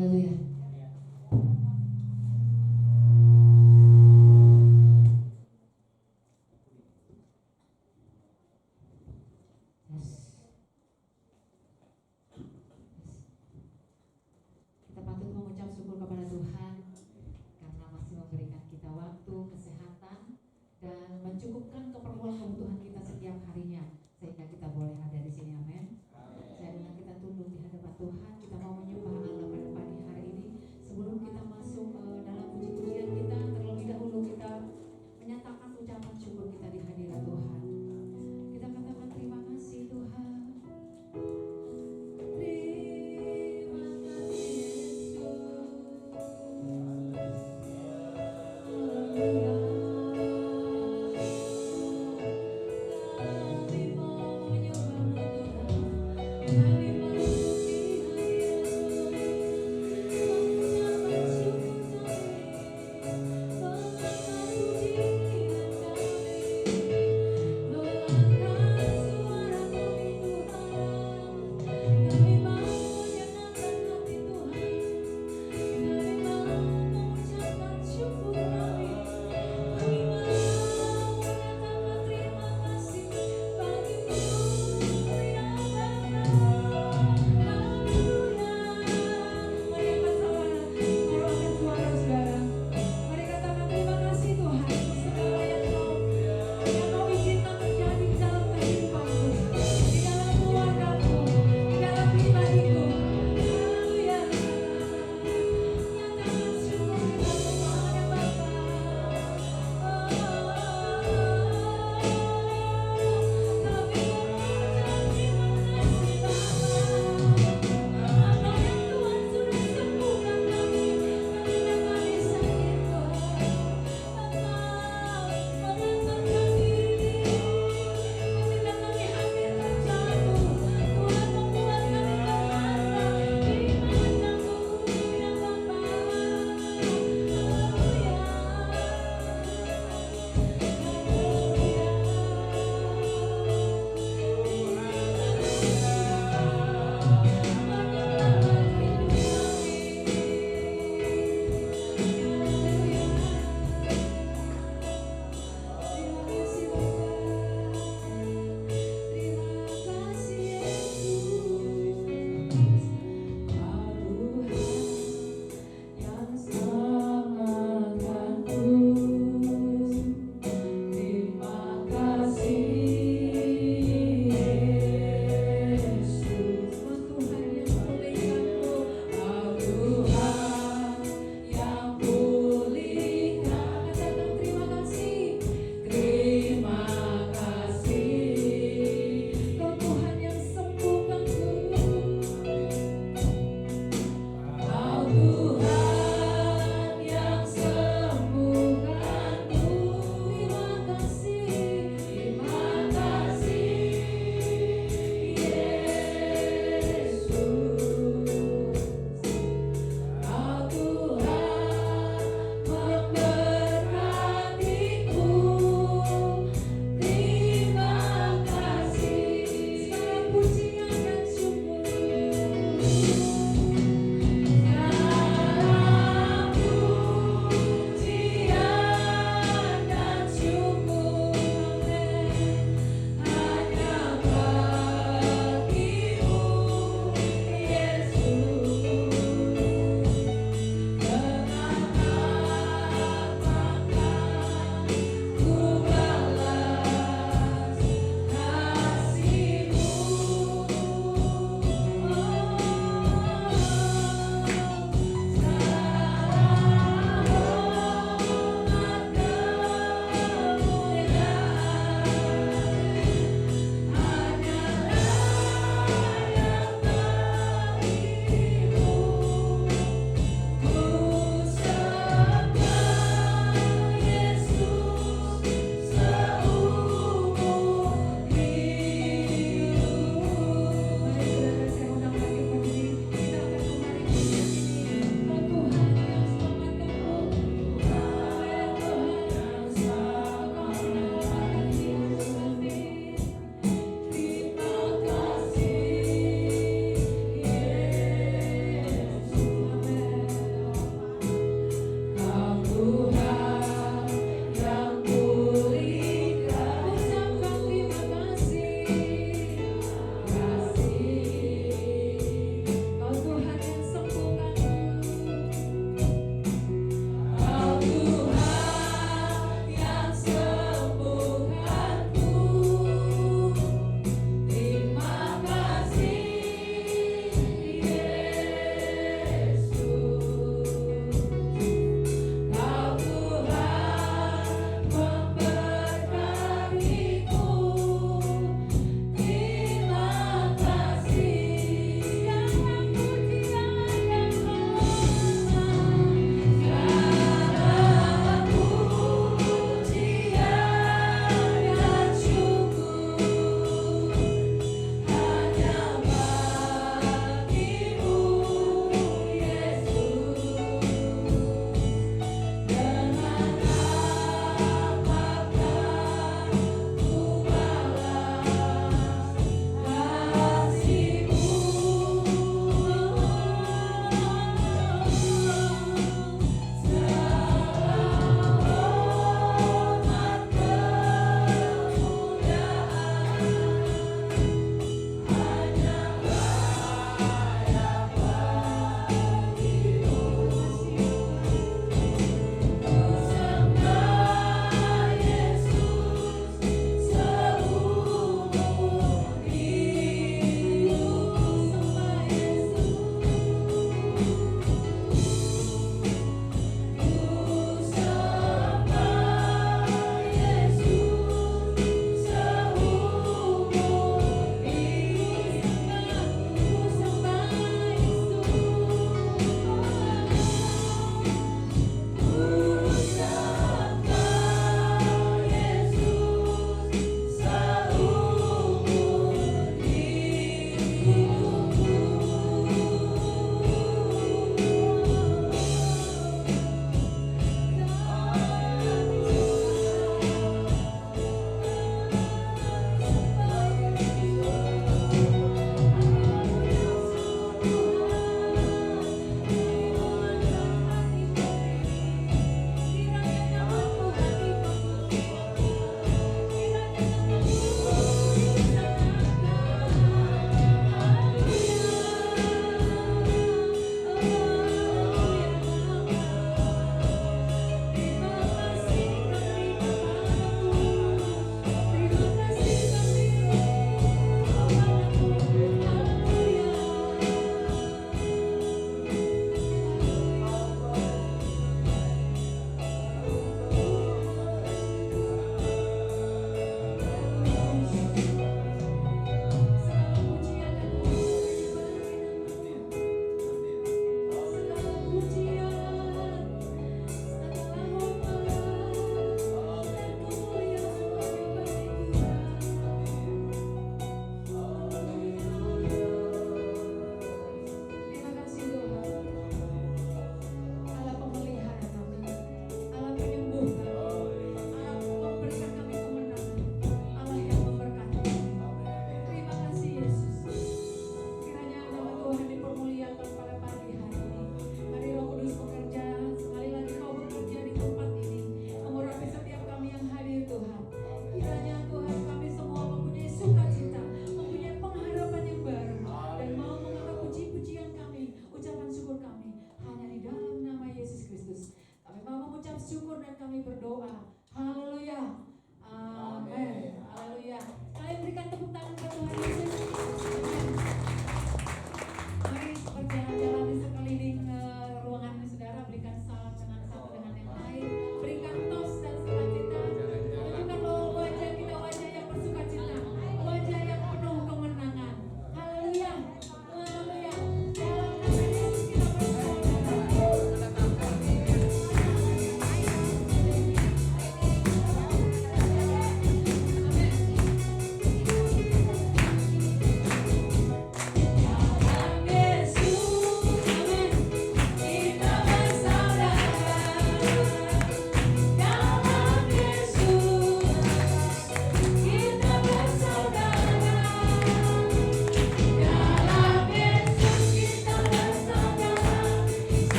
Haleluya. Kita patut mengucap syukur kepada Tuhan karena masih memberikan kita waktu, kesehatan, dan mencukupkan keperluan kebutuhan kita setiap harinya sehingga kita boleh ada di sini. Amin. Saya undang kita tunduk di hadapan Tuhan. Kita mau menyembah Allah pada pagi hari ini.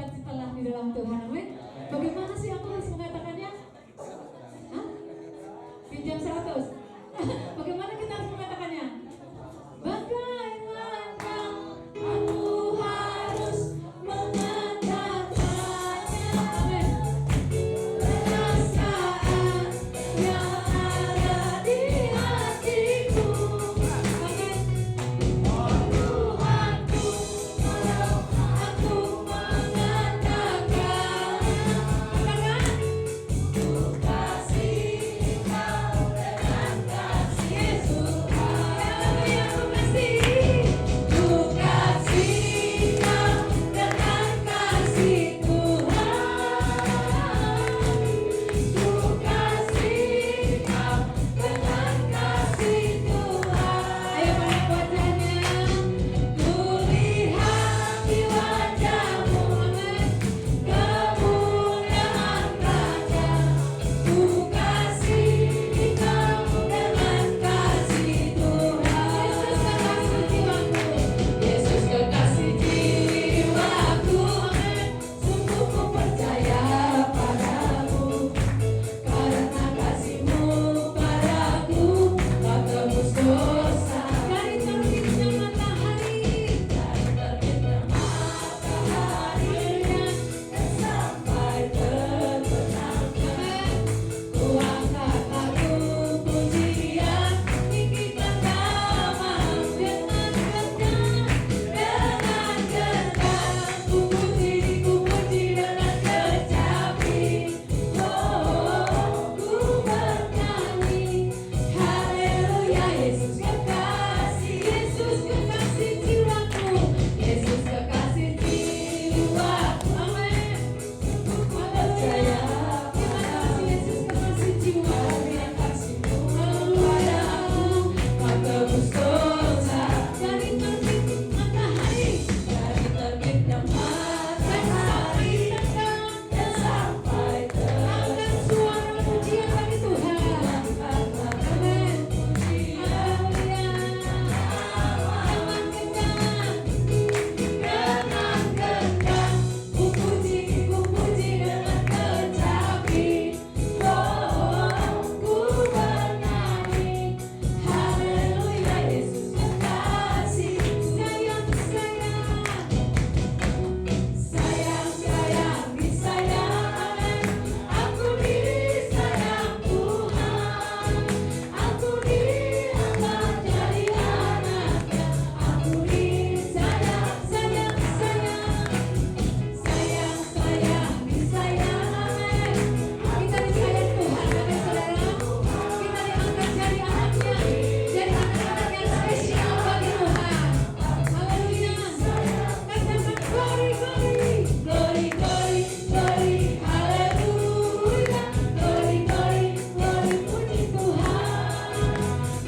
bersukacitalah di dalam Tuhan. Amin. Bagaimana sih aku harus mengatakannya? Hah? Pinjam 100. Bagaimana kita harus mengatakannya? Bagaimana aku harus mengatakannya? Amin. Perasaan yang ada di hatiku. Amin. Oh Tuhanku, kalau aku mengatakan, katakan, ku kasih Kau dengan kasih Yesus. Haleluya, ku kasih. Ku kasih Kau dengan kasih Tuhan. Ku kasih Kau dengan kasih Tuhan. Ayo pada wajahnya. Ku lihat di wajahmu, amin, kemuliaan Raja. Ku kasih Kau dengan kasih Tuhan. Yesus kekasih jiwaku. Yesus kekasih jiwaku, amin. Sungguh ku percaya padamu. Karena kasih-Mu padaku, Kau tebus dosa. Dari terbitnya matahari, dan sampai terbenam. Ku angkat lagu pujian, tinggikan nama dengan kencang, dengan kencang. Ku puji dengan kecapi. Oh, ku bernyanyi. Haleluya, Yesus kekasih, Yesus kekasih jiwaku, Yesus kekasih jiwaku, amin. Ku percaya padamu, Yesus kekasih jiwaku, yang kasih-Mu padaku, Kau tebus dosa. Dari terbit matahari, dari terbitnya matahari, dan sampai terangkat suara pujian bagi Tuhan. Amin. Haleluya. Dengan kencang, dengan kencang, ku puji dengan kecapi. Oh, ku bernyanyi. Haleluya, Yesus kekasih. Sayang, sayang, disayang, amin. Aku disayang Tuhan. Aku diangkat jadi anaknya. Aku disayang, sayang, disayang, amin. Kita disayang Tuhan, amin saudara. Kita diangkat jadi anaknya, jadi anak-anak yang spesial bagi Tuhan. Haleluya. Katakan glory, glory, glory, glory, glory, haleluya. Glory, glory, glory, puji Tuhan.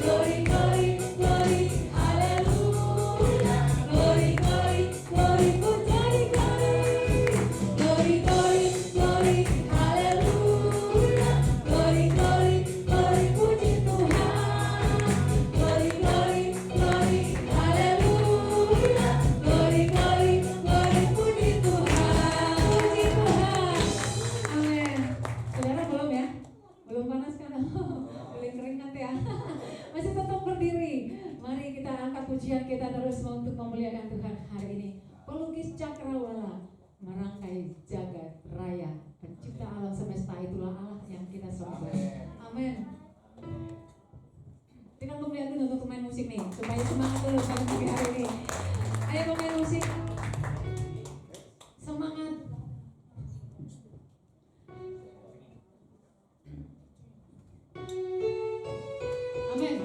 Glory, glory, glory, haleluya. Glory, glory, glory, puji glory. Glory, glory, glory, haleluya. Glory, glory, glory, puji Tuhan. Glory, glory, glory, haleluya. Glory, glory, glory, puji Tuhan. Puji Tuhan. Amin. Saudara belum ya? Belum panas kan? Belum keringat ya? Masih tetap berdiri. Mari kita angkat pujian kita terus untuk memuliakan Tuhan hari ini. Pelukis cakrawala, merangkai jagat raya, pencipta alam semesta, itulah Allah yang kita sembah. Amin. Kita melihat dulu untuk pemain musik nih, supaya semangat dulu pada pagi hari ini. Ayo pemain musik, semangat. Amin.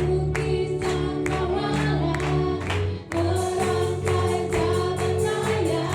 Lukis cakrawala, merangkai jagat raya,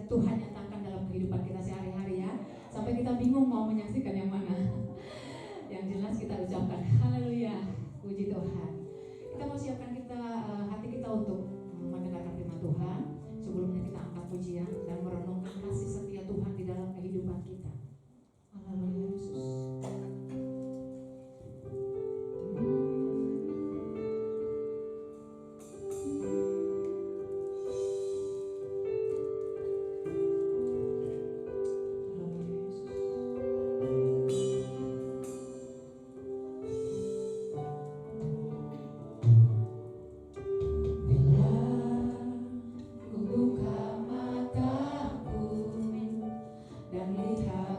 Tuhan nyatakan dalam kehidupan kita sehari-hari ya. Sampai kita bingung mau menyaksikan yang mana. Yang jelas kita ucapkan haleluya, puji Tuhan. Kita mau siapkan hati kita untuk mendengarkan firman Tuhan. Sebelumnya kita angkat pujian dan merenungkan kasih setia Tuhan di dalam kehidupan kita. Haleluya Yesus. Buka mataku dan lihat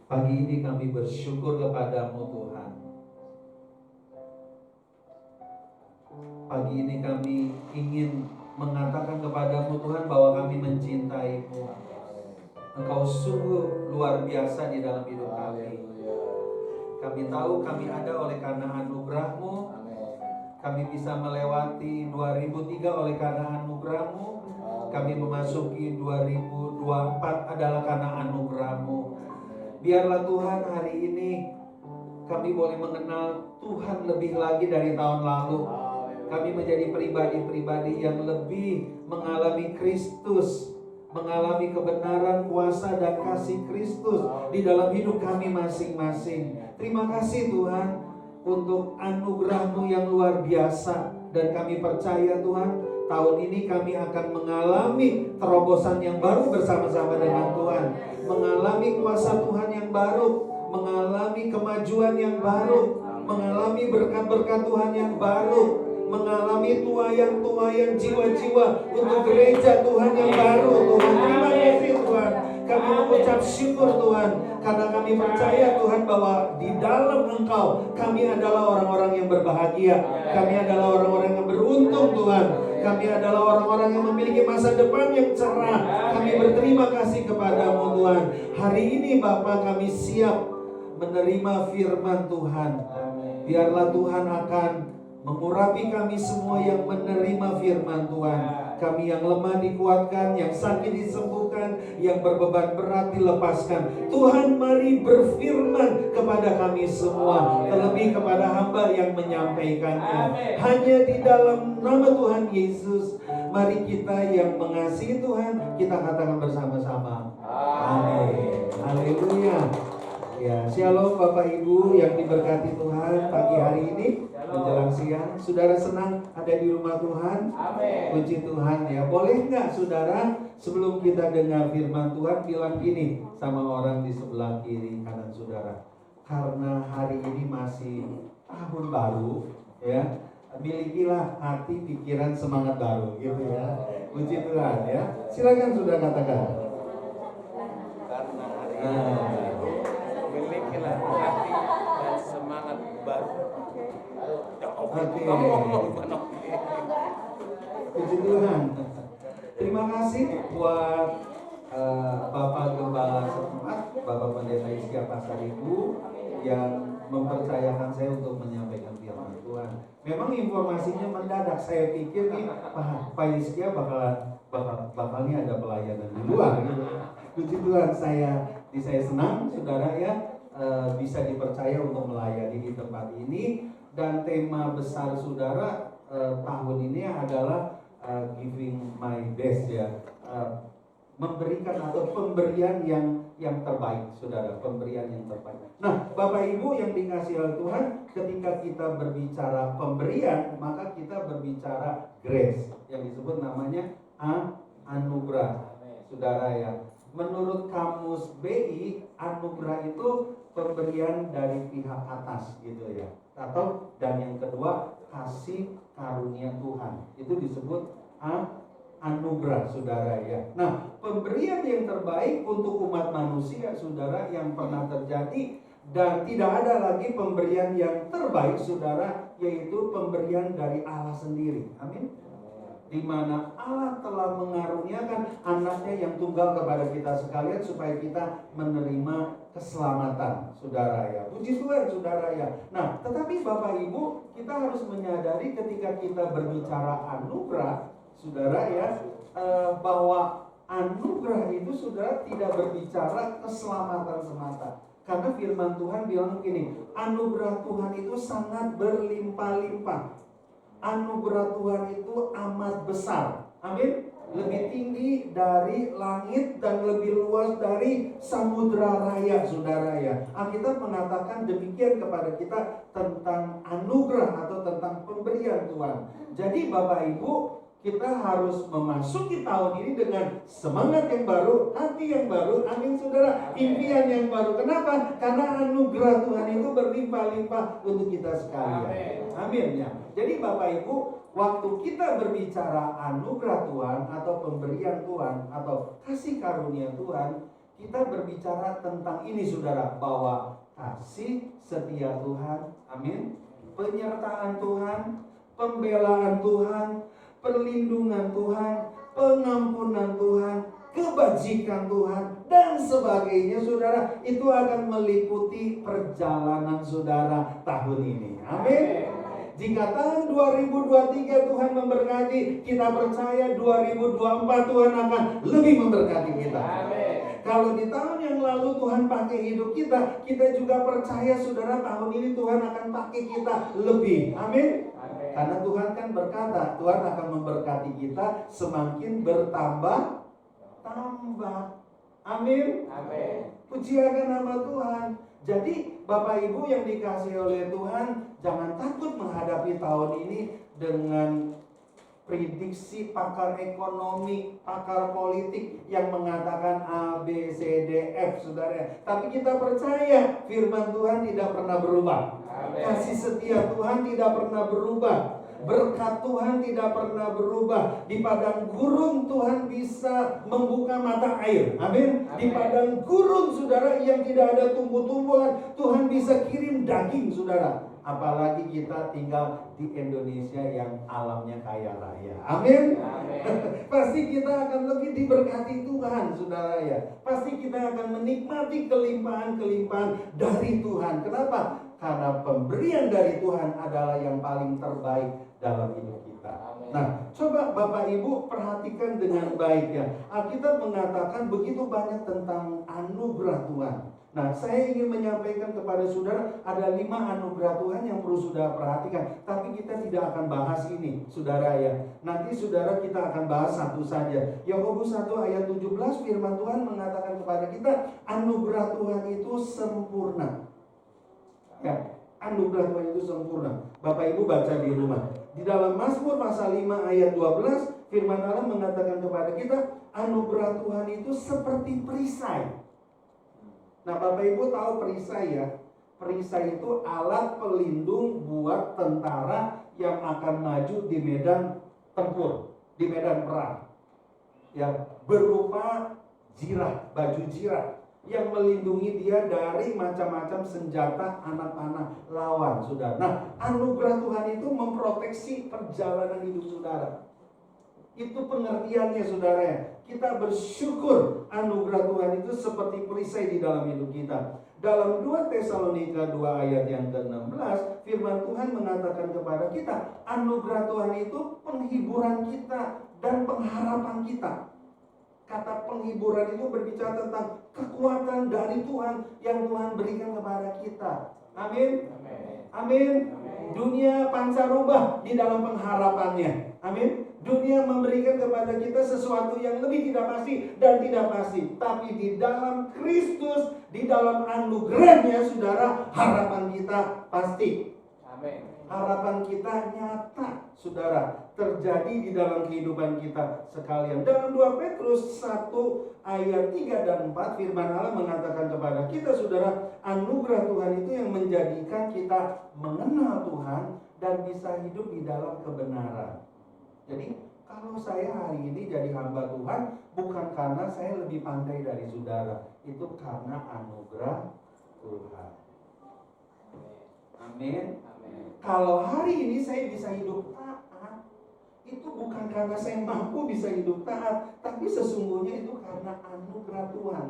Pagi ini kami bersyukur kepadamu Tuhan. Pagi ini kami ingin mengatakan kepadamu Tuhan bahwa kami mencintaimu. Engkau sungguh luar biasa di dalam hidup kami. Kami tahu kami ada oleh karena anugerah-Mu. Kami bisa melewati 2003 oleh karena anugerah-Mu. Kami memasuki 2024 adalah karena anugerah-Mu. Biarlah Tuhan hari ini kami boleh mengenal Tuhan lebih lagi dari tahun lalu. Kami menjadi pribadi-pribadi yang lebih mengalami Kristus, mengalami kebenaran, kuasa, dan kasih Kristus di dalam hidup kami masing-masing. Terima kasih Tuhan untuk anugerah-Mu yang luar biasa. Dan kami percaya Tuhan, tahun ini kami akan mengalami terobosan yang baru bersama-sama dengan Tuhan. Mengalami kuasa Tuhan yang baru, mengalami kemajuan yang baru, mengalami berkat-berkat Tuhan yang baru, mengalami tuayan-tuayan jiwa-jiwa untuk gereja Tuhan yang baru. Tuhan, terima kasih Tuhan. Kami mengucap syukur Tuhan, karena kami percaya Tuhan bahwa di dalam Engkau kami adalah orang-orang yang berbahagia. Kami adalah orang-orang yang beruntung Tuhan. Kami adalah orang-orang yang memiliki masa depan yang cerah. Kami berterima kasih kepadamu Tuhan. Hari ini Bapa, kami siap menerima firman Tuhan. Biarlah Tuhan akan mengurapi kami semua yang menerima firman Tuhan. Kami yang lemah dikuatkan, yang sakit disembuhkan, yang berbeban berat dilepaskan. Tuhan, mari berfirman kepada kami semua, terlebih kepada hamba yang menyampaikannya. Hanya di dalam nama Tuhan Yesus, mari kita yang mengasihi Tuhan, kita katakan bersama-sama. Amin. Haleluya. Ya, shalom Bapak Ibu yang diberkati Tuhan pagi hari ini menjelang siang. Saudara senang ada di rumah Tuhan? Amin. Puji Tuhan ya. Boleh nggak saudara sebelum kita dengar firman Tuhan bilang gini sama orang di sebelah kiri kanan saudara. Karena hari ini masih tahun baru ya, milikilah hati, pikiran, semangat baru gitu ya. Puji Tuhan ya. Silakan saudara katakan. Karena hari ini milikilah hati dan semangat baru. Oke. Puji Tuhan. Terima kasih buat Bapak Gembala setempat, Bapak Pendeta Iskia Pasaribu yang mempercayakan saya untuk menyampaikan firman Tuhan. Memang informasinya mendadak. Saya pikir nih Pak Iskia bakalnya ada pelayanan di luar gitu. Puji Tuhan, saya senang saudara ya bisa dipercaya untuk melayani di tempat ini. Dan tema besar saudara tahun ini adalah giving my best ya, memberikan atau pemberian yang terbaik saudara, pemberian yang terbaik. Nah Bapak Ibu yang dikasihi oleh Tuhan, ketika kita berbicara pemberian maka kita berbicara grace, yang disebut namanya anugerah saudara ya. Menurut kamus BI, anugerah itu pemberian dari pihak atas gitu ya. Atau dan yang kedua kasih karunia Tuhan. Itu disebut anugerah saudara ya. Nah, pemberian yang terbaik untuk umat manusia saudara yang pernah terjadi, dan tidak ada lagi pemberian yang terbaik saudara, yaitu pemberian dari Allah sendiri. Amin. Di mana Allah telah mengaruniakan anaknya yang tunggal kepada kita sekalian supaya kita menerima keselamatan saudara ya. Puji Tuhan saudara ya. Nah tetapi Bapak Ibu, kita harus menyadari ketika kita berbicara anugerah saudara ya, bahwa anugerah itu saudara tidak berbicara keselamatan semata. Karena firman Tuhan bilang begini, anugerah Tuhan itu sangat berlimpah-limpah. Anugerah Tuhan itu amat besar. Amin. Lebih tinggi dari langit dan lebih luas dari samudra raya saudara ya. Alkitab mengatakan demikian kepada kita tentang anugerah atau tentang pemberian Tuhan. Jadi Bapak Ibu, kita harus memasuki tahun ini dengan semangat yang baru, hati yang baru, amin saudara, impian yang baru. Kenapa? Karena anugerah Tuhan itu berlimpah-limpah untuk kita sekalian. Amin ya. Jadi Bapak Ibu, waktu kita berbicara anugerah Tuhan atau pemberian Tuhan atau kasih karunia Tuhan, kita berbicara tentang ini saudara, bahwa kasih setia Tuhan, amin, penyertaan Tuhan, pembelaan Tuhan, perlindungan Tuhan, pengampunan Tuhan, kebajikan Tuhan, dan sebagainya saudara, itu akan meliputi perjalanan saudara tahun ini. Amin. Jika tahun 2023 Tuhan memberkati, kita percaya 2024 Tuhan akan lebih memberkati kita. Amin. Kalau di tahun yang lalu Tuhan pakai hidup kita, kita juga percaya saudara tahun ini Tuhan akan pakai kita lebih. Amin. Amin. Karena Tuhan kan berkata, Tuhan akan memberkati kita semakin bertambah-tambah. Amin. Amin. Puji akan nama Tuhan. Jadi Bapak Ibu yang dikasihi oleh Tuhan, jangan takut menghadapi tahun ini dengan prediksi pakar ekonomi, pakar politik yang mengatakan A, B, C, D, F, saudara. Tapi kita percaya firman Tuhan tidak pernah berubah. Amin. Kasih setia Tuhan tidak pernah berubah. Berkat Tuhan tidak pernah berubah. Di padang gurun Tuhan bisa membuka mata air. Amin. Di padang gurun saudara yang tidak ada tumbuh-tumbuhan, Tuhan bisa kirim daging saudara. Apalagi kita tinggal di Indonesia yang alamnya kaya raya. Amin. Pasti kita akan lebih diberkati Tuhan saudara ya. Pasti kita akan menikmati kelimpahan-kelimpahan dari Tuhan. Kenapa? Karena pemberian dari Tuhan adalah yang paling terbaik dalam hidup kita. Nah, coba Bapak Ibu perhatikan dengan baik ya. Alkitab mengatakan begitu banyak tentang anugerah Tuhan. Nah, saya ingin menyampaikan kepada saudara ada 5 anugerah Tuhan yang perlu saudara perhatikan. Tapi kita tidak akan bahas ini, saudara ya. Nanti saudara kita akan bahas satu saja. Yakobus 1 ayat 17 firman Tuhan mengatakan kepada kita, anugerah Tuhan itu sempurna. Ya, anugerah Tuhan itu sempurna. Bapak Ibu baca di rumah. Di dalam Mazmur pasal 5 ayat 12, firman Allah mengatakan kepada kita, anugerah Tuhan itu seperti perisai. Nah, Bapak Ibu tahu perisai ya? Perisai itu alat pelindung buat tentara yang akan maju di medan tempur, di medan perang. Ya, berupa jirah, baju jirah yang melindungi dia dari macam-macam senjata anak panah lawan, saudara. Nah, anugerah Tuhan itu memproteksi perjalanan hidup saudara. Itu pengertiannya, saudara. Kita bersyukur anugerah Tuhan itu seperti perisai di dalam hidup kita. Dalam 2 Tesalonika 2 ayat yang ke-16, firman Tuhan mengatakan kepada kita, anugerah Tuhan itu penghiburan kita dan pengharapan kita. Kata penghiburan itu berbicara tentang kekuatan dari Tuhan yang Tuhan berikan kepada kita. Amin. Amin. Dunia pancarubah di dalam pengharapannya. Amin. Dunia memberikan kepada kita sesuatu yang lebih tidak pasti dan tidak pasti. Tapi di dalam Kristus, di dalam anugerahnya saudara, harapan kita pasti. Amin. Harapan kita nyata, saudara, terjadi di dalam kehidupan kita sekalian. Dalam 2 Petrus 1 ayat 3 dan 4 firman Allah mengatakan kepada kita, saudara, anugerah Tuhan itu yang menjadikan kita mengenal Tuhan dan bisa hidup di dalam kebenaran. Jadi kalau saya hari ini jadi hamba Tuhan, bukan karena saya lebih pandai dari saudara, itu karena anugerah Tuhan. Amin. Kalau hari ini saya bisa hidup taat, itu bukan karena saya mampu bisa hidup taat, tapi sesungguhnya itu karena anugerah Tuhan.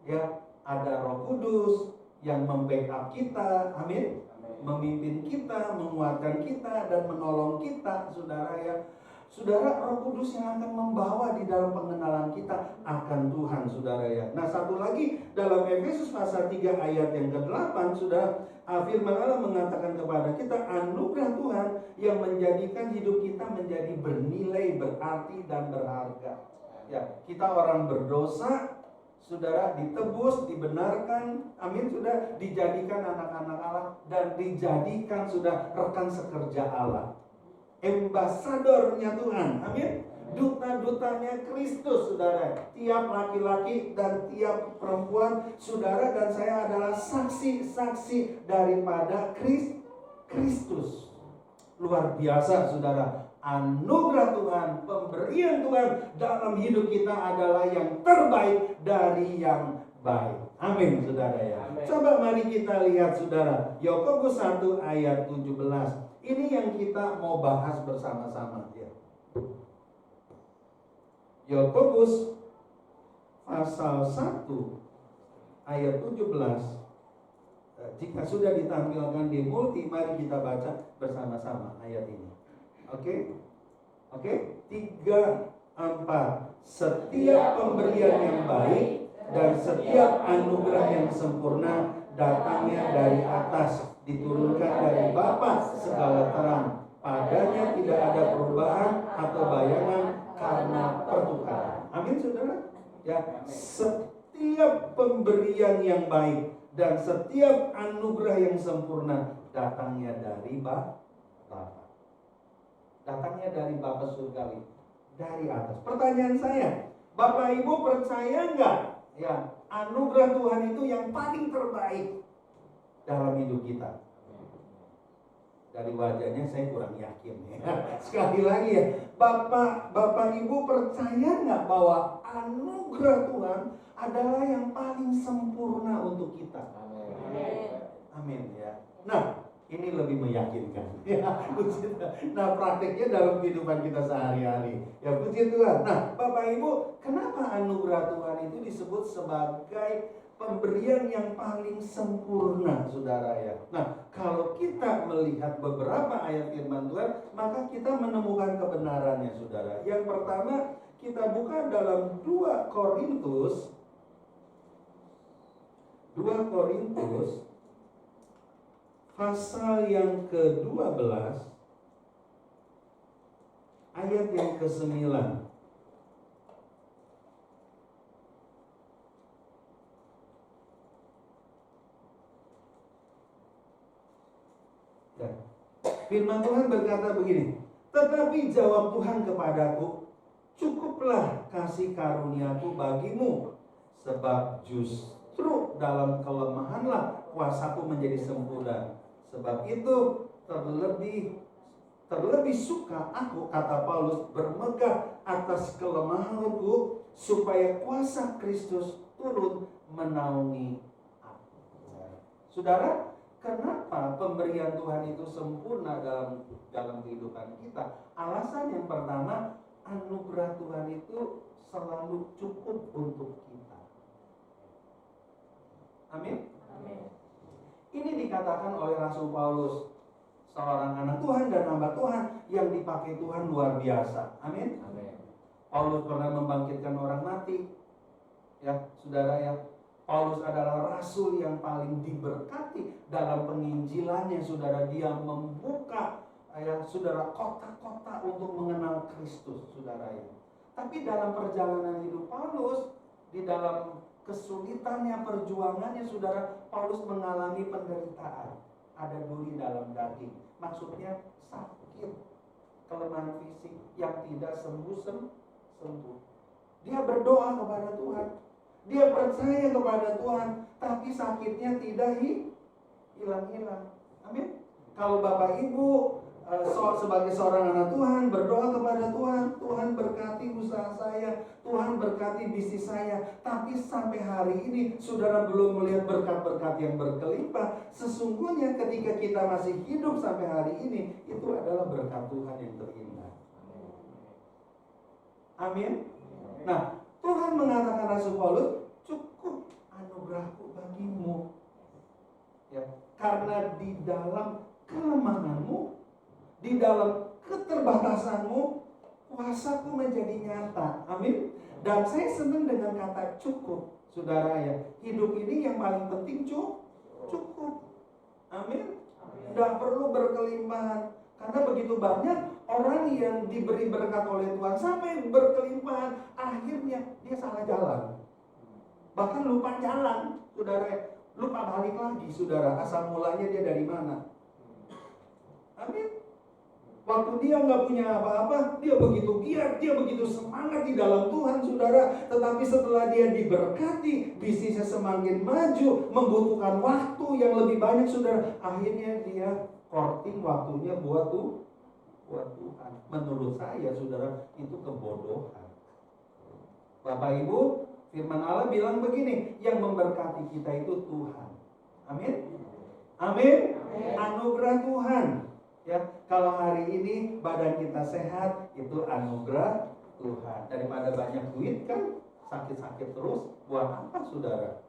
Ya, ada Roh Kudus yang membackup kita, amin, memimpin kita, menguatkan kita, dan menolong kita, saudara ya. Saudara, Roh Kudus yang akan membawa di dalam pengenalan kita akan Tuhan, saudara ya. Nah, satu lagi dalam Efesus pasal 3 ayat yang ke-8, saudara, firman Allah mengatakan kepada kita anugerah Tuhan yang menjadikan hidup kita menjadi bernilai, berarti dan berharga. Ya, kita orang berdosa, saudara, ditebus, dibenarkan, amin, sudah dijadikan anak-anak Allah dan dijadikan sudah rekan sekerja Allah. Ambasadornya Tuhan, amin. Duta-dutanya Kristus, saudara. Tiap laki-laki dan tiap perempuan, saudara dan saya adalah saksi-saksi daripada Kristus. Luar biasa, saudara. anugerah Tuhan, pemberian Tuhan dalam hidup kita adalah yang terbaik dari yang baik. Amin, saudara ya. Amin. Coba mari kita lihat, saudara, Yakobus 1 ayat 17. Ini yang kita mau bahas bersama-sama ya. Yakobus pasal 1 ayat 17. Jika sudah ditampilkan di multi, mari kita baca bersama-sama ayat ini. Oke? 3, 4. Setiap pemberian yang baik dan setiap anugerah yang sempurna datangnya dari atas, diturunkan dari Bapa segala terang. Padanya tidak ada perubahan atau bayangan karena pertukaran. Amin, saudara? Ya, setiap pemberian yang baik dan setiap anugerah yang sempurna datangnya dari Bapa. Datangnya dari Bapa surgawi, dari atas. Pertanyaan saya, Bapak Ibu percaya nggak ya anugerah Tuhan itu yang paling terbaik dalam hidup kita? Dari wajahnya saya kurang yakin ya. Sekali lagi ya, Bapak Ibu percaya nggak bahwa anugerah Tuhan adalah yang paling sempurna untuk kita? Amin ya. Nah, ini lebih meyakinkan. Ya, nah, prakteknya dalam kehidupan kita sehari-hari. Ya, puji Tuhan. Nah, Bapak Ibu, kenapa anugerah Tuhan itu disebut sebagai pemberian yang paling sempurna, saudara ya? Nah, kalau kita melihat beberapa ayat firman Tuhan, maka kita menemukan kebenarannya, saudara. Yang pertama, kita buka dalam 2 Korintus pasal yang ke-12 ayat yang ke-9. Firman Tuhan berkata begini, tetapi jawab Tuhan kepadaku, cukuplah kasih karuniaku bagimu, sebab justru dalam kelemahanlah kuasaku menjadi sempurna. Sebab itu terlebih suka aku, kata Paulus, bermegah atas kelemahanku, supaya kuasa Kristus turun menaungi aku. Saudara, kenapa pemberian Tuhan itu sempurna dalam kehidupan kita? Alasan yang pertama, anugerah Tuhan itu selalu cukup untuk kita. Amin. Ini dikatakan oleh Rasul Paulus, seorang anak Tuhan dan hamba Tuhan yang dipakai Tuhan luar biasa. Amin. Paulus pernah membangkitkan orang mati. Ya, saudara ya. Paulus adalah rasul yang paling diberkati dalam penginjilannya, saudara. Dia membuka ya, saudara, kota-kota untuk mengenal Kristus, saudara ya. Tapi dalam perjalanan hidup Paulus, di dalam kesulitannya, perjuangannya, saudara, Paulus mengalami penderitaan. Ada duri dalam daging. Maksudnya sakit, kelemahan fisik yang tidak sembuh. Dia berdoa kepada Tuhan. Dia percaya kepada Tuhan, tapi sakitnya tidak hilang-hilang. Amin. Kalau Bapak Ibu sebagai seorang anak Tuhan berdoa kepada Tuhan, Tuhan berkati usaha saya, Tuhan berkati bisnis saya, tapi sampai hari ini saudara belum melihat berkat-berkat yang berkelimpah. Sesungguhnya ketika kita masih hidup sampai hari ini, itu adalah berkat Tuhan yang terindah. Amin. Nah, Tuhan mengatakan Rasul Paulus, cukup anugerahku bagimu. Ya, karena di dalam kelemahanmu, di dalam keterbatasanmu, kuasaku menjadi nyata. Amin. Dan saya senang dengan kata cukup, saudara ya. Hidup ini yang paling penting cukup. Amin. Tidak perlu berkelimpahan. Karena begitu banyak orang yang diberi berkat oleh Tuhan sampai berkelimpahan, akhirnya dia salah jalan. Bahkan lupa jalan, saudara. Lupa balik lagi, saudara. Asal mulanya dia dari mana? Amin. Waktu dia nggak punya apa-apa, dia begitu giat, dia begitu semangat di dalam Tuhan, saudara. Tetapi setelah dia diberkati, bisnisnya semakin maju, membutuhkan waktu yang lebih banyak, saudara. Akhirnya dia korting waktunya buat buat Tuhan. Menurut saya, saudara, itu kebodohan. Bapak Ibu, firman Allah bilang begini, yang memberkati kita itu Tuhan. Amin. Amin. Anugerah Tuhan. Ya, kalau hari ini badan kita sehat, itu anugerah Tuhan. Daripada banyak duit kan, sakit-sakit terus, buat apa saudara?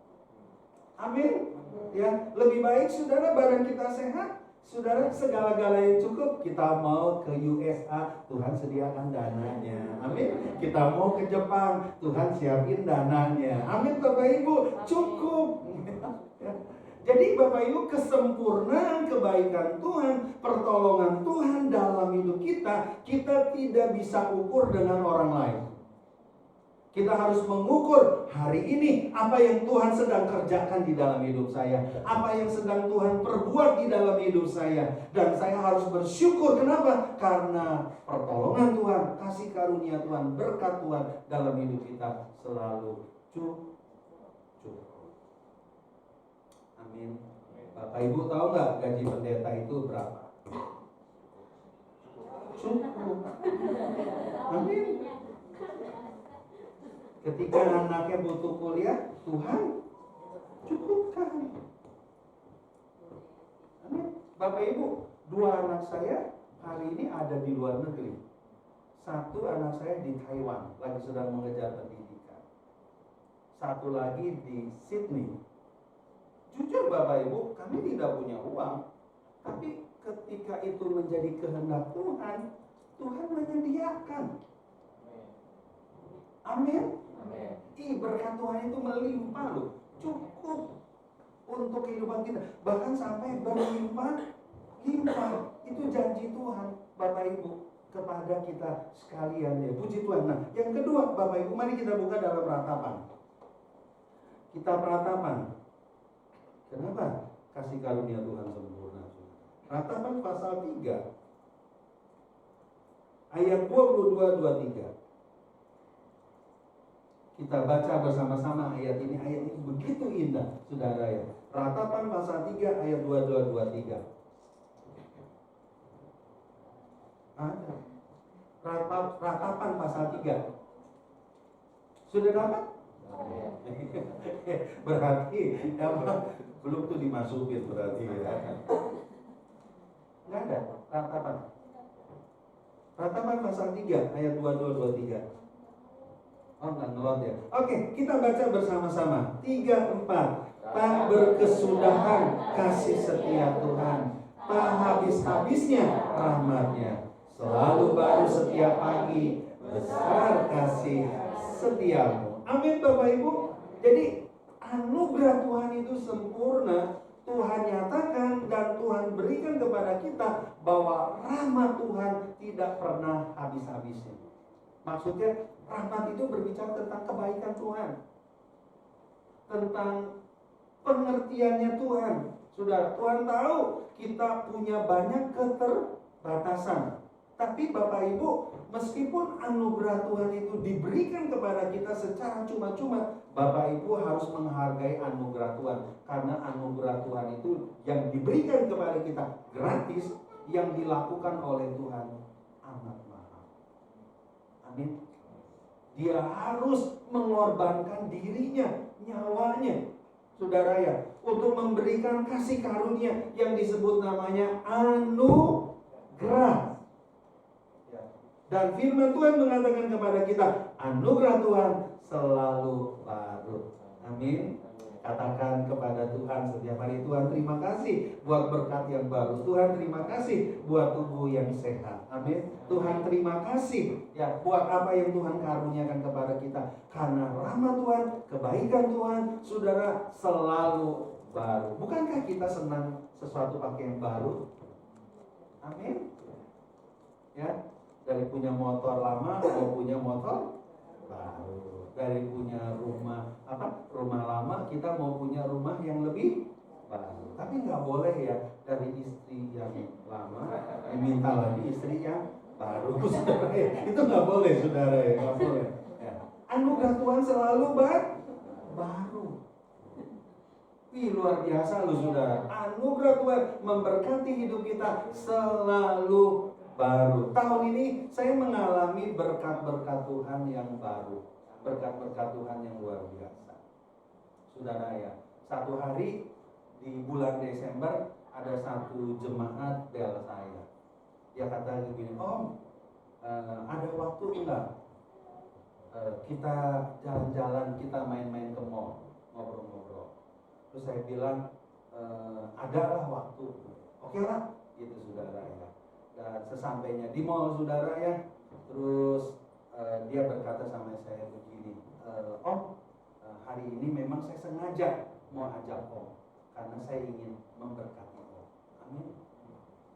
Amin. Ya, lebih baik saudara badan kita sehat, saudara segala-galanya cukup. Kita mau ke USA, Tuhan sediakan dananya. Amin. Kita mau ke Jepang, Tuhan siapin dananya. Amin Bapak Ibu, cukup. Jadi Bapak Ibu, kesempurnaan kebaikan Tuhan, pertolongan Tuhan dalam hidup kita, kita tidak bisa ukur dengan orang lain. Kita harus mengukur hari ini apa yang Tuhan sedang kerjakan di dalam hidup saya, apa yang sedang Tuhan perbuat di dalam hidup saya, dan saya harus bersyukur. Kenapa? Karena pertolongan Tuhan, kasih karunia Tuhan, berkat Tuhan dalam hidup kita selalu cukup. Amin. Bapak Ibu tahu nggak gaji pendeta itu berapa? Cukup. Amin. Ketika anaknya butuh kuliah, Tuhan cukupkan. Amin. Bapak Ibu, 2 anak saya hari ini ada di luar negeri. 1 anak saya di Taiwan, lagi sedang mengejar pendidikan. 1 lagi di Sydney. Jujur Bapak Ibu, kami tidak punya uang. Tapi ketika itu menjadi kehendak Tuhan, Tuhan menyediakan. Amin. Berkat Tuhan itu melimpah loh. Cukup untuk kehidupan kita. Bahkan sampai berlimpah-limpah. Itu janji Tuhan Bapak Ibu kepada kita sekalian ya. Puji Tuhan. Nah, yang kedua Bapak Ibu, mari kita buka dalam Ratapan. Kitab Ratapan. Kenapa? Kasih karunia Tuhan sempurna. Ratapan pasal 3 ayat 22-23. Kita baca bersama-sama ayat ini. Ayat ini begitu indah, saudara ya. Ratapan pasal 3 ayat 22-23. Ada. Ratapan pasal 3. Sudah dapat? Berarti belum tuh dimasukin berarti ya. Nggak ada Ratapan. Ratapan pasal 3 ayat 22-23. Oh nggak ngelot ya. Oke, kita baca bersama-sama. 3-4. Tak berkesudahan kasih setia Tuhan, tak habis-habisnya rahmatnya, selalu baru setiap pagi, besar kasih setiamu. Amin Bapak Ibu. Jadi anugerah Tuhan itu sempurna. Tuhan nyatakan dan Tuhan berikan kepada kita bahwa rahmat Tuhan tidak pernah habis-habisnya. Maksudnya rahmat itu berbicara tentang kebaikan Tuhan, tentang pengertiannya Tuhan. Sudah, Tuhan tahu kita punya banyak keterbatasan. Tapi Bapak Ibu, meskipun anugerah Tuhan itu diberikan kepada kita secara cuma-cuma, Bapak Ibu harus menghargai anugerah Tuhan. Karena anugerah Tuhan itu yang diberikan kepada kita gratis, yang dilakukan oleh Tuhan amat mahal. Amin. Dia harus mengorbankan dirinya, nyawanya, saudara ya, untuk memberikan kasih karunia yang disebut namanya anugerah. Dan firman Tuhan mengatakan kepada kita, anugerah Tuhan selalu baru. Amin. Katakan kepada Tuhan setiap hari, Tuhan terima kasih buat berkat yang baru. Tuhan terima kasih buat tubuh yang sehat. Amin. Tuhan terima kasih ya buat apa yang Tuhan karuniakan kepada kita. Karena rahmat Tuhan, kebaikan Tuhan, saudara, selalu baru. Bukankah kita senang sesuatu pakai yang baru? Amin. Ya. Dari punya motor lama mau punya motor baru, dari punya rumah lama kita mau punya rumah yang lebih baru. Tapi nggak boleh ya dari istri yang lama diminta lagi istri yang baru. Saudara ya, itu nggak boleh saudara ya, nggak boleh. Ya. Anugerah Tuhan selalu baru. Wih, luar biasa loh saudara. Anugerah Tuhan memberkati hidup kita selalu baru. Tahun ini saya mengalami berkat-berkat Tuhan yang baru, berkat-berkat Tuhan yang luar biasa. Saudara ya, satu hari di bulan Desember ada satu jemaat bel saya. Dia kata begini, Om, ada waktu enggak? Kita jalan-jalan, kita main-main ke mall, ngobrol-ngobrol. Terus saya bilang, ada lah waktu. Oke lah, gitu saudara ya. Dan sesampainya di mall saudara ya, terus dia berkata sama saya begini, Om, hari ini memang saya sengaja mau ajak Om, karena saya ingin memberkati Om. Amin.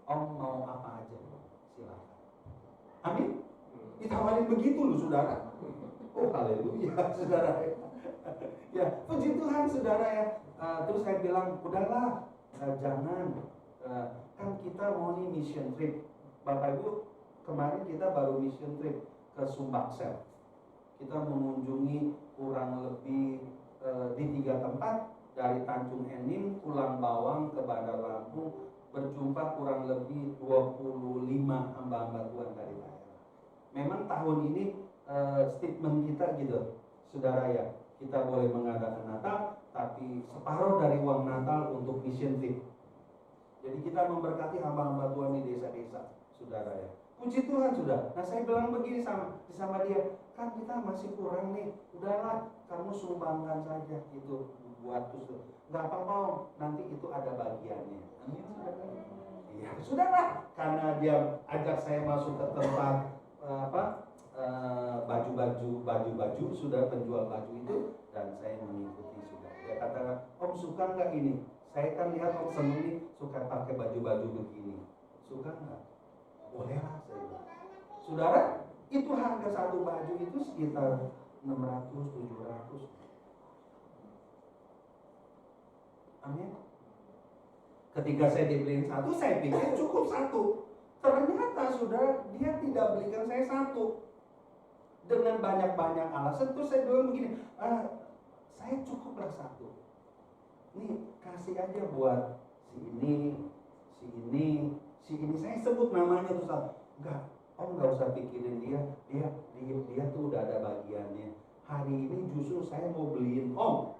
Om mau apa aja, silakan. Amin. Ditawarin begitu loh saudara. Oh haleluya saudara ya. Ya puji Tuhan saudara ya. Terus saya bilang udahlah, jangan, kan kita mau nih mission trip. Bapak Ibu, kemarin kita baru mission trip ke Sumbaksel. Kita mengunjungi kurang lebih di 3 tempat, dari Tanjung Enim, Pulang Bawang ke Bandar Lampung, berjumpa kurang lebih 25 hamba-hamba Tuhan dari daerah. Memang tahun ini statement kita gitu, saudara ya, kita boleh mengadakan Natal, tapi separuh dari uang Natal untuk mission trip. Jadi kita memberkati hamba-hamba Tuhan di desa-desa, saudara ya. Puji Tuhan sudah. Nah saya bilang begini sama dia, kan kita masih kurang nih, udahlah kamu sumbangkan saja gitu buat tuh. Nggak apa-apa Om, nanti itu ada bagiannya. Amin saudara. Iya sudahlah, karena dia ajak saya masuk ke tempat baju-baju sudah penjual baju itu, dan saya mengikuti sudah. Dia katakan, Om suka nggak ini? Saya kan lihat Om seneng nih suka pakai baju-baju begini. Suka nggak? Boleh lah saya bilang. Saudara, itu harga satu baju itu sekitar 600-700. Amin. Ketika saya dibeliin satu, saya pikir cukup satu. Ternyata saudara, dia tidak belikan saya satu. Dengan banyak-banyak alasan, terus saya bilang begini, saya cukuplah satu. Nih kasih aja buat si ini. Saya sebut namanya tuh satu. Enggak, Om nggak usah pikirin dia tuh udah ada bagiannya. Hari ini justru saya mau beliin Om.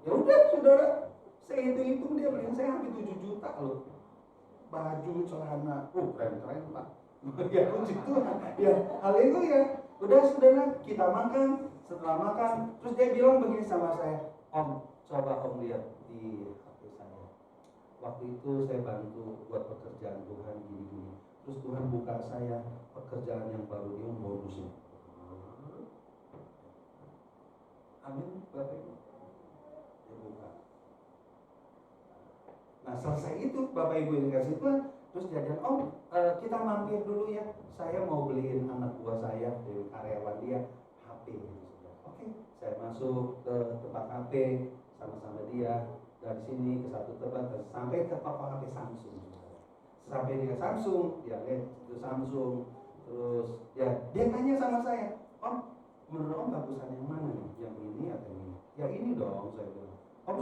Ya udah saudara, saya hitung dia beliin saya hampir 7 juta loh. Baju, celana, keren-keren Pak. Ya puji Tuhan. Ya haleluya. Udah saudara, kita makan. Setelah makan, terus dia bilang begini sama saya, Om, coba Om lihat di HP saya. Waktu itu saya bantu buat pekerjaan Tuhan gini-gini. Terus Tuhan buka saya pekerjaan yang baru, dia bonusnya. Amin, Bapak Ibu. Dia buka. Nah selesai itu Bapak Ibu yang kasih Tuhan, terus jajan, kita mampir dulu ya. Saya mau beliin anak buah saya dari karyawan dia HP. Oke, saya masuk ke tempat HP sama-sama dia. Dari sini ke satu tempat sampai ke toko HP Samsung. Sampai dia Samsung, dia lihat itu Samsung. Terus ya dia tanya sama saya, Om, menurut Om bagusan yang mana nih? Yang ini atau ini? Ya ini dong, saya bilang. Om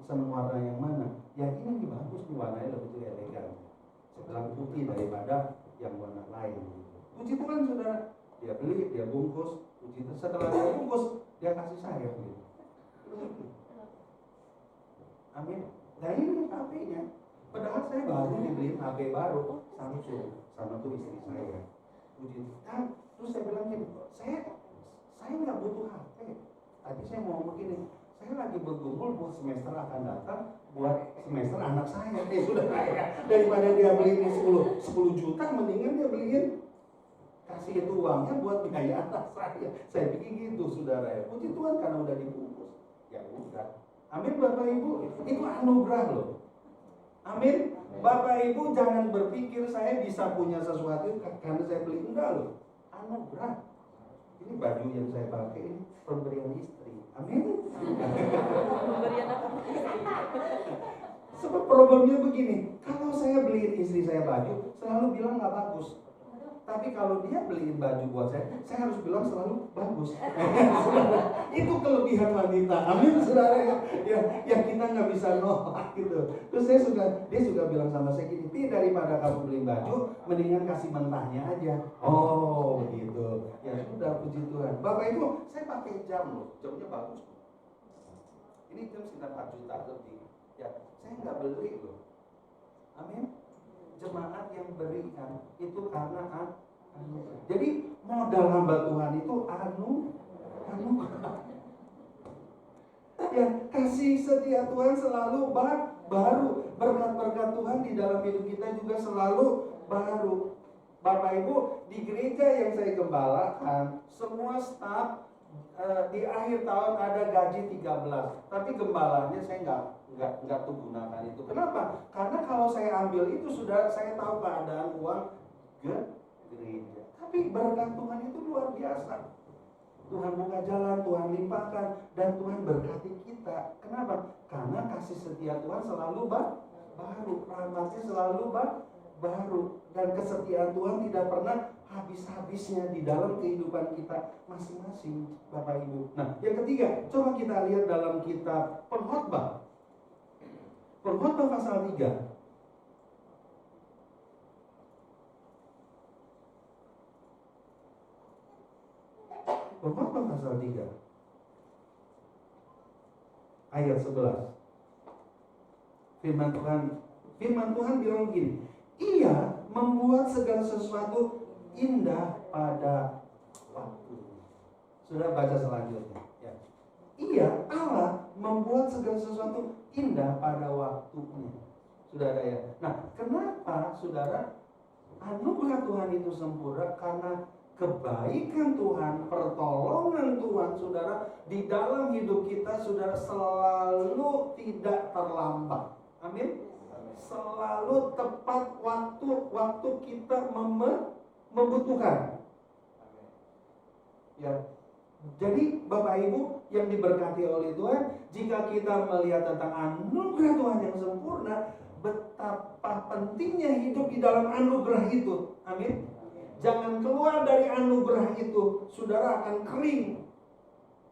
seneng warna yang mana? Ya ini nih bagus nih, warnanya lebih elegan. Saya bilang putih daripada yang warna lain. Puji Tuhan saudara, dia beli, dia bungkus. Puji Tuhan, setelah dia bungkus, dia kasih saya gitu. Amin. Nah ini HP-nya. Padahal saya baru dibeliin HP baru Samsung sama tuh istri saya. Puji Tuhan. Terus saya bilang gini, saya nggak butuh HP. Tadi saya mau begini, saya lagi bergumul buat semester akan datang, buat semester anak saya. Sudah daripada dia beliin 10 juta, mendingan dia beliin, kasih itu uangnya buat biaya anak saya. Saya pikir gitu saudara ya. Puji Tuhan karena udah dibungkus. Ya udah. Amin Bapak Ibu, itu anugerah loh. Amin. Bapak Ibu jangan berpikir saya bisa punya sesuatu karena saya beli, enggak loh. Anugerah. Ini baju yang saya pakai ini pemberian istri. Amin. Pemberian apa? Sebab problemnya begini, kalau saya beliin istri saya baju, selalu bilang nggak bagus. Tapi kalau dia beliin baju buat saya harus bilang selalu bagus. Itu kelebihan wanita. Amin, saudara ya. Yang kita nggak bisa nolak gitu. Terus dia suka bilang sama saya gini, Pi, daripada kamu beli baju, mendingan kasih mentahnya aja. Oh begitu. Ya sudah, puji Tuhan. Bapak Ibu, saya pakai jam loh, jamnya bagus. Ini jam sekitar 4 juta lebih. Ya, saya nggak beli loh. Amin. Jemaat yang berikan itu karena anugerah. Jadi modal hamba Tuhan itu anugerah. Ya, kasih setia Tuhan selalu baru. Berkat-berkat Tuhan di dalam hidup kita juga selalu baru. Bapak Ibu, di gereja yang saya gembalakan, semua staf di akhir tahun ada gaji 13. Tapi gembalanya saya nggak tuh gunakan itu. Kenapa? Karena kalau saya ambil itu sudah saya tahu keadaan uang gereja. Tapi berkat Tuhan itu luar biasa. Tuhan buka jalan, Tuhan limpahkan, dan Tuhan berkati kita. Kenapa? Karena kasih setia Tuhan selalu baru, rahmatnya selalu baru, dan kesetiaan Tuhan tidak pernah habis-habisnya di dalam kehidupan kita masing-masing, Bapak Ibu. Nah, yang ketiga, coba kita lihat dalam kitab Pengkhotbah. Pengkhotbah pasal 3. Pengkhotbah pasal 3 ayat 11. Firman Tuhan bilang begini, Ia membuat segala sesuatu indah pada waktunya. Sudah baca selanjutnya ya. Ia, Allah, membuat segala sesuatu indah pada waktunya. Saudara ya. Nah, kenapa saudara anugerah Tuhan itu sempurna? Karena kebaikan Tuhan, pertolongan Tuhan, saudara, di dalam hidup kita, saudara, selalu tidak terlambat. Amin. Selalu tepat waktu kita membutuhkan. Ya. Jadi Bapak Ibu yang diberkati oleh Tuhan, jika kita melihat tentang anugerah Tuhan yang sempurna, betapa pentingnya hidup di dalam anugerah itu. Amin. Jangan keluar dari anugerah itu, saudara akan kering.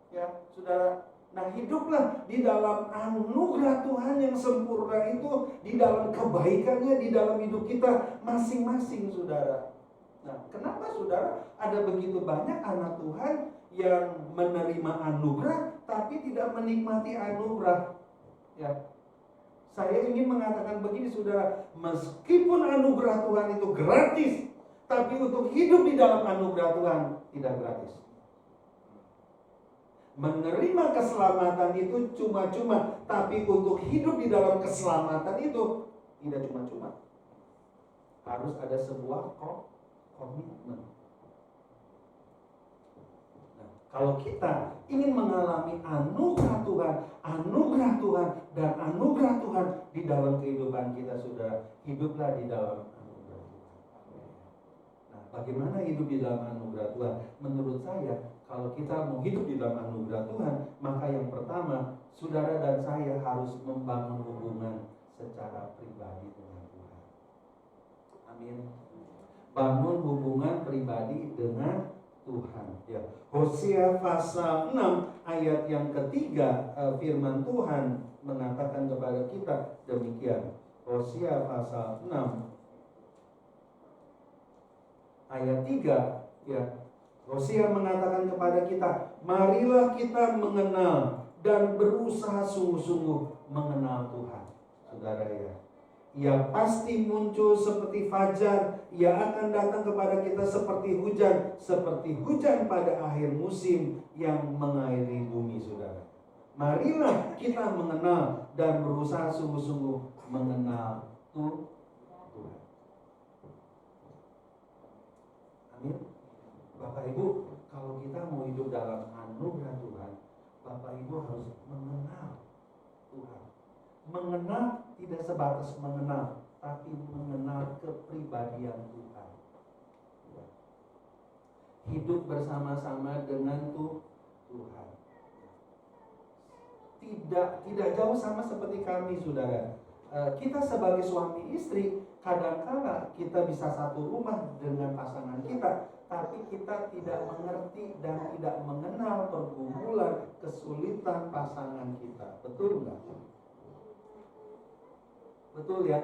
Ya, saudara. Nah, hiduplah di dalam anugerah Tuhan yang sempurna itu, di dalam kebaikannya, di dalam hidup kita masing-masing, saudara. Nah, kenapa saudara ada begitu banyak anak Tuhan yang menerima anugerah tapi tidak menikmati anugerah? Ya, saya ingin mengatakan begini, saudara, meskipun anugerah Tuhan itu gratis, tapi untuk hidup di dalam anugerah Tuhan tidak gratis. Menerima keselamatan itu cuma-cuma, tapi untuk hidup di dalam keselamatan itu tidak cuma-cuma. Harus ada sebuah komitmen. Nah, kalau kita ingin mengalami anugerah Tuhan dan anugerah Tuhan di dalam kehidupan kita, sudah hiduplah di dalam anugerah Tuhan. Nah, bagaimana hidup di dalam anugerah Tuhan? Menurut saya, kalau kita mau hidup di dalam anugerah Tuhan, maka yang pertama, saudara dan saya harus membangun hubungan secara pribadi dengan Tuhan. Amin. Bangun hubungan pribadi dengan Tuhan. Ya. Hosea pasal 6 ayat yang ketiga, firman Tuhan mengatakan kepada kita demikian. Hosea pasal 6 ayat 3, ya. Hosea mengatakan kepada kita, marilah kita mengenal dan berusaha sungguh-sungguh mengenal Tuhan. Saudara ya, Ia pasti muncul seperti fajar, Ia akan datang kepada kita seperti hujan pada akhir musim yang mengairi bumi, saudara. Marilah kita mengenal dan berusaha sungguh-sungguh mengenal Tuhan. Amin. Bapak Ibu, kalau kita mau hidup dalam anugerah Tuhan, Bapak Ibu harus mengenal Tuhan. Mengenal tidak sebatas mengenal, tapi mengenal kepribadian Tuhan. Hidup bersama-sama dengan Tuhan. Tidak jauh sama seperti kami, saudara. Kita sebagai suami istri, kadangkala kita bisa satu rumah dengan pasangan kita, tapi kita tidak mengerti dan tidak mengenal pergumulan, kesulitan pasangan kita. Betul nggak? Betul ya?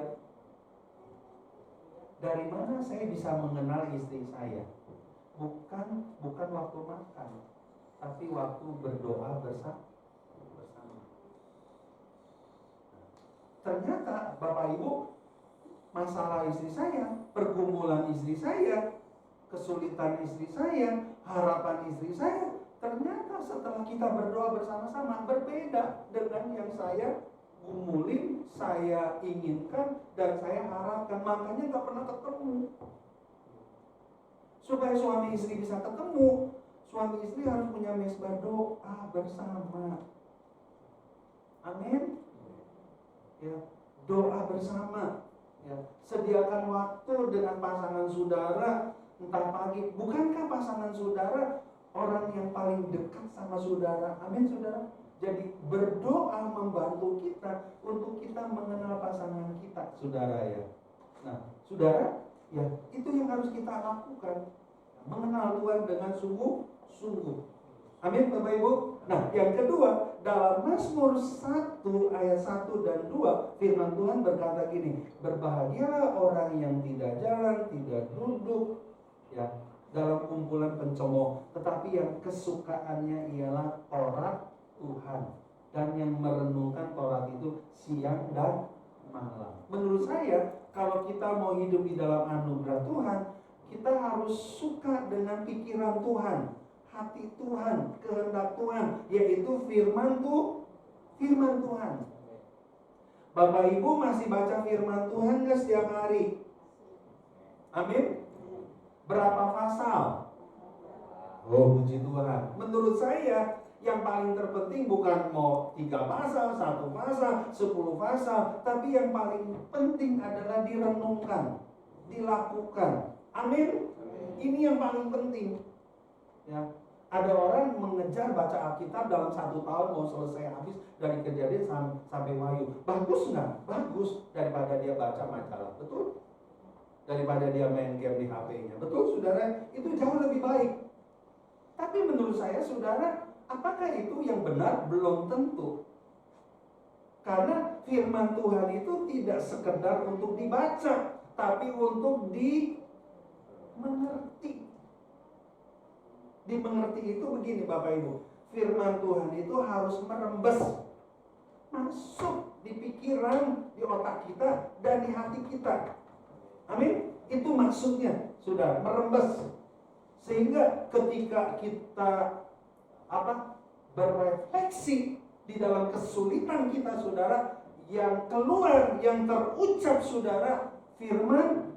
Dari mana saya bisa mengenal istri saya? Bukan waktu makan, tapi waktu berdoa bersama. Ternyata Bapak Ibu, masalah istri saya, pergumulan istri saya, kesulitan istri saya, harapan istri saya, ternyata setelah kita berdoa bersama-sama berbeda dengan yang saya gumulin, saya inginkan, dan saya harapkan. Makanya gak pernah ketemu. Supaya suami istri bisa ketemu, suami istri harus punya mesbah doa bersama. Amin. Ya, doa bersama. Ya, sediakan waktu dengan pasangan saudara, entah pagi. Bukankah pasangan saudara orang yang paling dekat sama saudara? Amin, saudara. Jadi berdoa membantu kita untuk kita mengenal pasangan kita, saudara ya. Nah, saudara, ya itu yang harus kita lakukan. Mengenal Tuhan dengan sungguh-sungguh. Amin, Bapak Ibu. Nah, yang kedua, dalam Mazmur 1 ayat 1 dan 2, firman Tuhan berkata gini, berbahagialah orang yang tidak jalan, tidak duduk ya dalam kumpulan pencemooh, tetapi yang kesukaannya ialah Taurat Tuhan, dan yang merenungkan Taurat itu siang dan malam. Menurut saya, kalau kita mau hidup di dalam anugerah Tuhan, kita harus suka dengan pikiran Tuhan, hati Tuhan, kehendak Tuhan, yaitu firman Tuhan. Bapak Ibu masih baca firman Tuhan nggak setiap hari? Amin. Berapa pasal? Oh, puji Tuhan. Menurut saya yang paling terpenting bukan mau 3 pasal, 1 pasal, 10 pasal, tapi yang paling penting adalah direnungkan, dilakukan. Amin. Ini yang paling penting. Ya, ada orang mengejar baca Alkitab dalam 1 tahun mau selesai habis dari Kejadian sampai Wahyu. Bagus nggak? Bagus, daripada dia baca majalah, betul? Daripada dia main game di HP-nya, betul, saudara? Itu jauh lebih baik. Tapi menurut saya, saudara, apakah itu yang benar? Belum tentu. Karena firman Tuhan itu tidak sekedar untuk dibaca, tapi untuk dimengerti. Dimengerti itu begini Bapak Ibu, firman Tuhan itu harus merembes, masuk di pikiran, di otak kita, dan di hati kita. Amin. Itu maksudnya, sudah merembes. Sehingga ketika kita berefleksi di dalam kesulitan kita, saudara, yang keluar, yang terucap, saudara, firman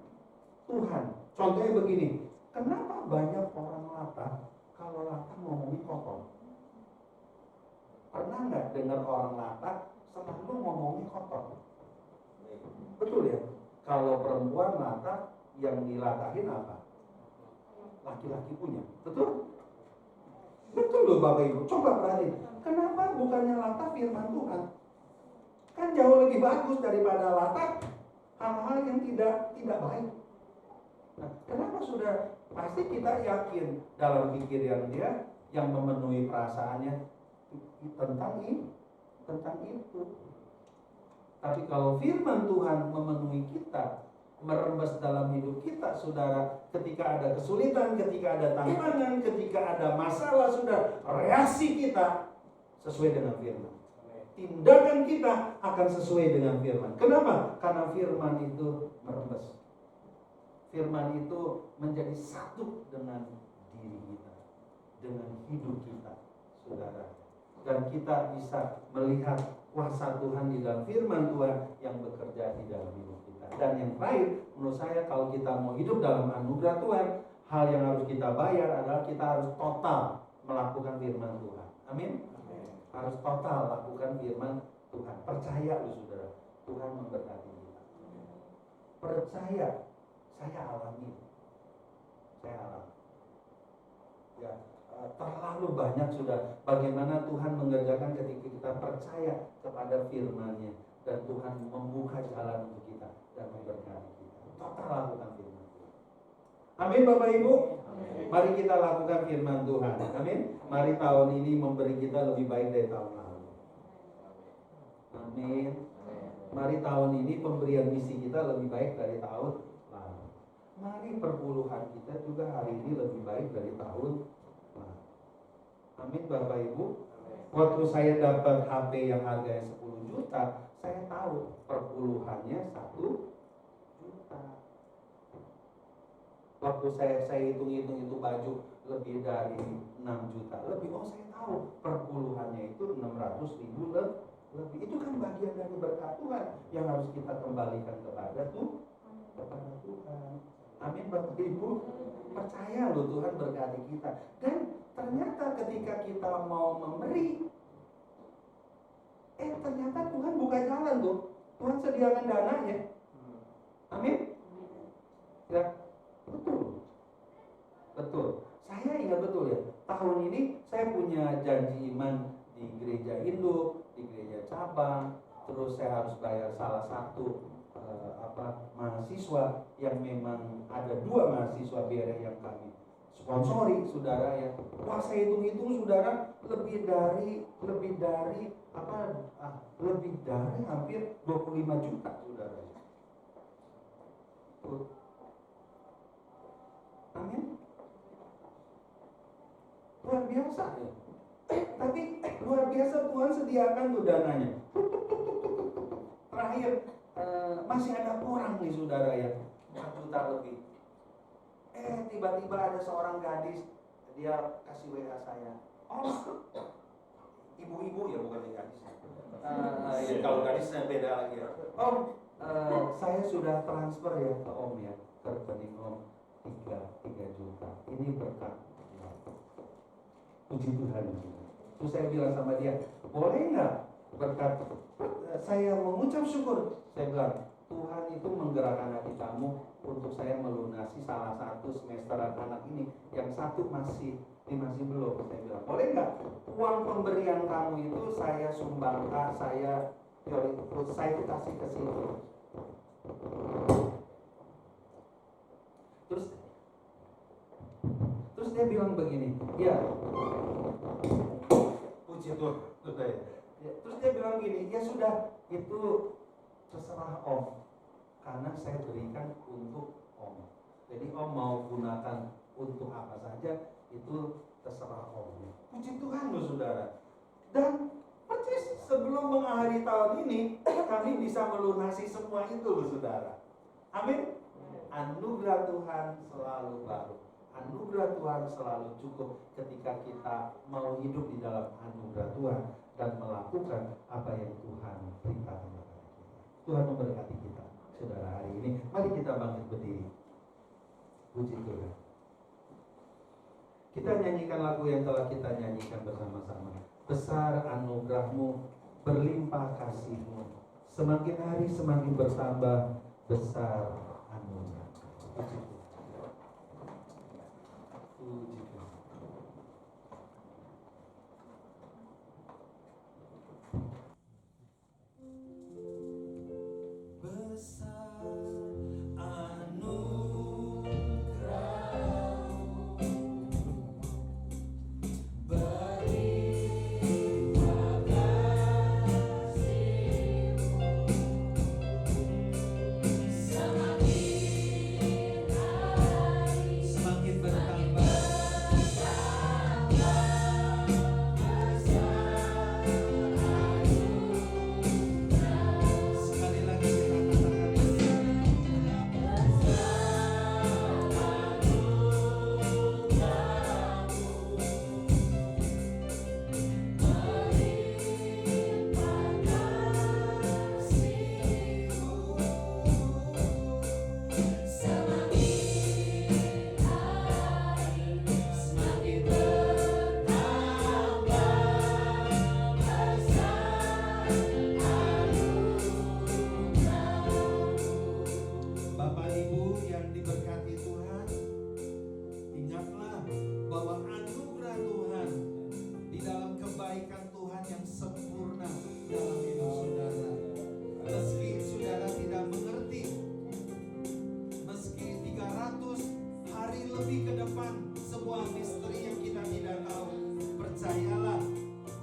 Tuhan. Contohnya begini, kenapa banyak orang latah kalau latah ngomongin kotor? Pernah nggak dengar orang latah selalu ngomongin kotor? Betul ya? Kalau perempuan latah, yang dilatahin apa? Laki-laki punya, betul? Betul loh Bapak Ibu, coba perhatiin. Kenapa bukannya latah firman Tuhan? Kan jauh lebih bagus daripada latah hal-hal yang tidak baik. Nah, kenapa sudah? Pasti kita yakin dalam pikiran dia yang memenuhi perasaannya tentang itu. Tapi kalau firman Tuhan memenuhi kita, merembes dalam hidup kita, saudara, ketika ada kesulitan, ketika ada tantangan, ketika ada masalah, saudara, reaksi kita sesuai dengan firman. Tindakan kita akan sesuai dengan firman. Kenapa? Karena firman itu merembes. Firman itu menjadi satu dengan diri kita, dengan hidup kita, saudara. Dan kita bisa melihat kuasa Tuhan di dalam firman Tuhan yang bekerja di dalam hidup kita. Dan yang terakhir, menurut saya, kalau kita mau hidup dalam anugerah Tuhan, hal yang harus kita bayar adalah kita harus total melakukan firman Tuhan. Amin? Harus total lakukan firman Tuhan. Percaya loh saudara, Tuhan memberkati kita. Percaya. Saya alami. Ya, terlalu banyak sudah bagaimana Tuhan mengerjakan ketika kita percaya kepada firman-Nya, dan Tuhan membuka jalan untuk kita dan memberkati kita. total lakukan firman Tuhan. Amin Bapak Ibu. Mari kita lakukan firman Tuhan. Amin. Mari tahun ini memberi kita lebih baik dari tahun lalu. Amin. Mari tahun ini pemberian misi kita lebih baik dari tahun lalu. Mari perpuluhan kita juga hari ini lebih baik dari tahun lalu. Amin Bapak Ibu. Waktu saya dapat HP yang harganya 10 juta, saya tahu perpuluhannya 1 juta. Waktu saya hitung-hitung itu baju lebih dari 6 juta lebih, saya tahu perpuluhannya itu 600.000 lebih. Itu kan bagian dari berkat Tuhan yang harus kita kembalikan kepada Tuhan. Amin Bapak Ibu. Percaya loh, Tuhan berkati kita. Dan ternyata ketika kita mau memberi, ternyata Tuhan buka jalan tuh. Tuhan sediakan dananya. Amin. Ya, betul. Saya ingat betul ya. Tahun ini saya punya janji iman di gereja induk, di gereja cabang. Terus saya harus bayar salah satu mahasiswa yang memang ada 2 mahasiswa BRI yang kami sponsori, saudara ya. Wah, saya hitung-hitung saudara lebih dari hampir 25 juta saudara. Amin. Luar biasa ya. Tapi luar biasa Tuhan sediakan tuh dananya. Terakhir masih ada kurang nih saudara ya, 4 juta lebih. Tiba-tiba ada seorang gadis, dia kasih WA saya. Ibu-ibu ya, bukan gadis. Ya, kalau gadisnya beda lagi ya. Saya sudah transfer ya ke Om ya, ke rekening Om 3 juta. Ini berkat. Puji Tuhan. Terus saya bilang sama dia, boleh nggak berkat? Saya mengucap syukur. Saya bilang, Tuhan itu menggerakkan hati kamu untuk saya melunasi salah satu semesteran anak ini, yang satu masih belum. Saya bilang, boleh nggak uang pemberian kamu itu saya sumbangkan, saya kasih ke situ. Terus dia bilang begini, ya, puji Tuhan. Terus dia bilang gini, ya sudah, itu terserah Om, karena saya berikan untuk Om. Jadi Om mau gunakan untuk apa saja, itu terserah Om. Puji Tuhan loh saudara. Dan persis sebelum mengakhiri tahun ini, kami bisa melunasi semua itu loh saudara. Amin. Anugerah Tuhan selalu baru. Anugerah Tuhan selalu cukup ketika kita mau hidup di dalam anugerah Tuhan dan melakukan apa yang Tuhan perintahkan kepada kita. Tuhan memberkati kita, saudara, hari ini. Mari kita bangkit berdiri. Puji Tuhan. Kita nyanyikan lagu yang telah kita nyanyikan bersama-sama. Besar anugerah-Mu, berlimpah kasih-Mu. Semakin hari semakin bertambah besar anugerah. Puji Tuhan. Puji Tuhan. Besar sebuah misteri yang kita tidak tahu. Percayalah,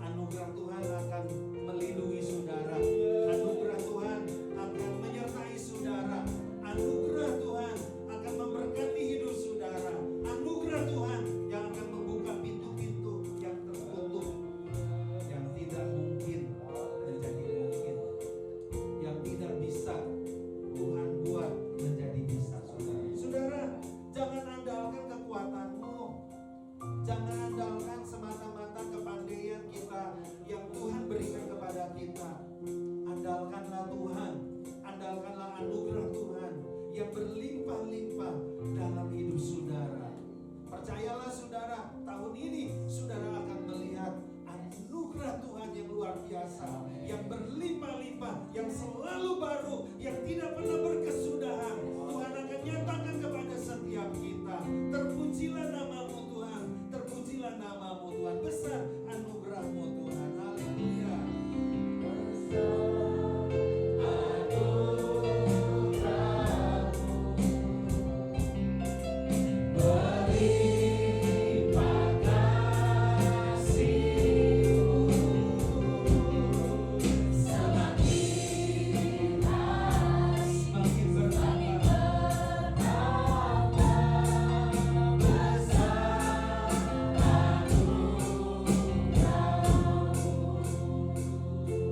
anugerah Tuhan akan melindungi saudara. Anugerah Tuhan akan menyertai saudara. Anugerah Tuhan akan memberkati hidup saudara. Anugerah Tuhan yang akan membuka pintu-pintu yang tertutup, yang tidak mungkin menjadi mungkin, yang tidak bisa Tuhan buat menjadi bisa. Saudara, jangan andalkan kekuatanmu, jangan andalkan semata-mata kepandaian kita yang Tuhan berikan kepada kita. Andalkanlah Tuhan, andalkanlah anugerah Tuhan yang berlimpah-limpah dalam hidup saudara. Percayalah saudara, tahun ini saudara akan melihat anugerah Tuhan yang luar biasa, yang berlimpah-limpah, yang selalu baru, yang tidak pernah berkesudahan. Tuhan akan nyatakan kepada setiap kita. Terpujilah namamu Tuhan, terpujilah namamu Tuhan. Besar anugerahmu Tuhan. Haleluya.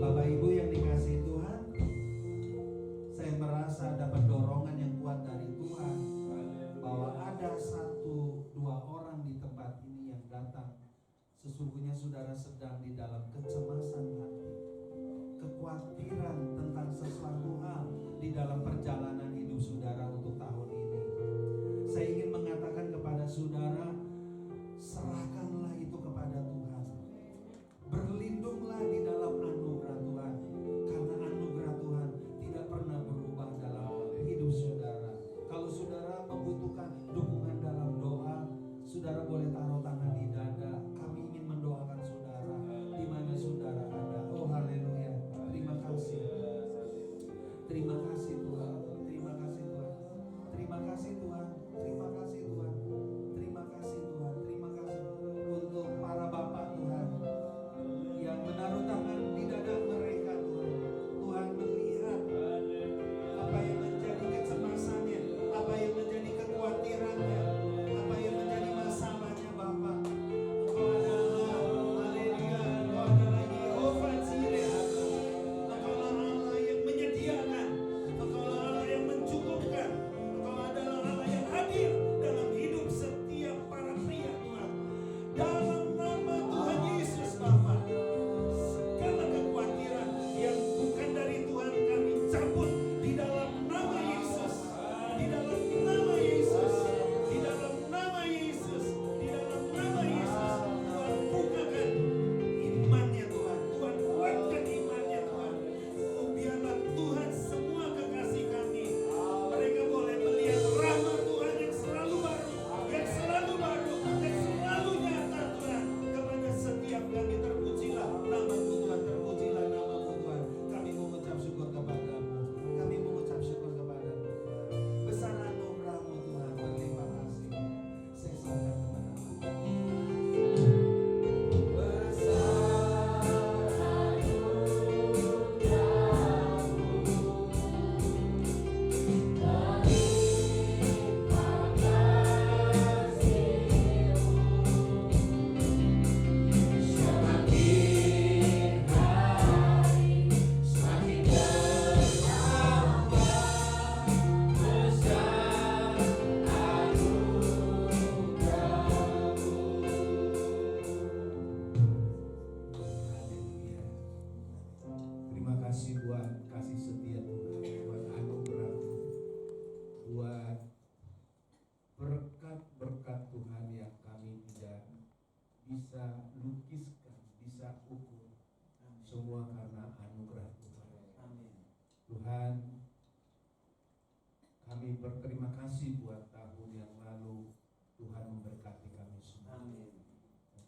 Bapak Ibu yang dikasihi Tuhan, saya merasa dapat dorongan yang kuat dari Tuhan bahwa ada 1-2 orang di tempat ini yang datang. Sesungguhnya saudara sedang di dalam kecemasan hati, kekhawatiran tentang sesuatu hal di dalam perjalanan hidup saudara untuk tahun ini. Saya ingin mengatakan kepada saudara, serahkanlah itu kepada Tuhan. Berlindunglah di dalam anugerah Tuhan, karena anugerah Tuhan tidak pernah berubah dalam hidup saudara. Kalau saudara membutuhkan dukungan dalam doa, saudara boleh taruh tangan di dada. Kami ingin mendoakan saudara di mana saudara ada. Oh haleluya. Terima kasih. Terima kasih Tuhan. Terima kasih Tuhan. Terima kasih Tuhan. Terima kasih Tuhan. Terima kasih Tuhan. Terima kasih untuk para bapak Tuhan yang menaruh tangan di dada mereka Tuhan. Tuhan melihat apa yang menjadi kecemasannya, apa yang menjadi kekhawatirannya, apa yang menjadi masalahnya Bapak. Engkau adalah, haleluya, Engkau adalah Yehova Jireh. Engkau Allah yang menyediakan, Engkau Allah yang mencukupkan, Engkau adalah Allah yang hadir dalam hidup setiap para pria Tuhan. Dalam nama Tuhan Yesus Bapa, segala kekhawatiran yang bukan dari Tuhan kami cabut di dalam nama Yesus, di dalam nama Yesus, di dalam nama Yesus, di dalam nama Yesus. Tuhan bukakan imannya Tuhan, Tuhan kuatkan imannya Tuhan. Oh, biarlah Tuhan semua kekasih kami, mereka boleh melihat rahmat Tuhan yang selalu baru, yang selalu baru, yang selalu nyata Tuhan kepada setiap kami. Terpujilah namamu Tuhan, terpujilah namamu Tuhan. Kami mengucap syukur kepadamu, kami mengucap syukur kepadamu Tuhan. Besar anugerahmu Tuhan, berlimpah kasih. Saya serahkan kepadamu. Haleluya. Terima kasih buat kasih setia Tuhan, buat anugerah, buat berkat-berkat Tuhan yang kami tidak bisa lukiskan, bisa ukur. Semua karena anugerah Tuhan. Tuhan, kami berterima kasih buat tahun yang lalu Tuhan memberkati kami semua.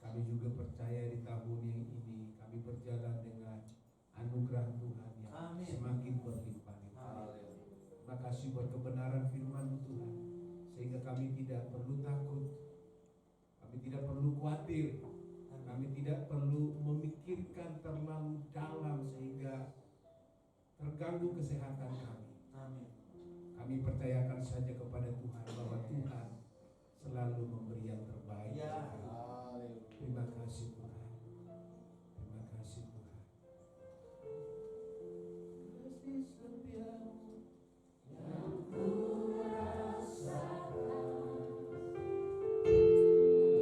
Kami juga percaya di tahun yang ini kami berjalan dengan anugerah Tuhan yang semakin berlimpah-limpah. Terima kasih buat kebenaran firman Tuhan, sehingga kami tidak perlu takut khawatir, kami tidak perlu memikirkan terlalu dalam sehingga terganggu kesehatan kami. Amin. Kami percayakan saja kepada Tuhan bahwa Tuhan selalu memberi yang terbaik. Ya. Terima kasih Tuhan. Terima kasih Tuhan. Kasih setiamu yang ku rasakan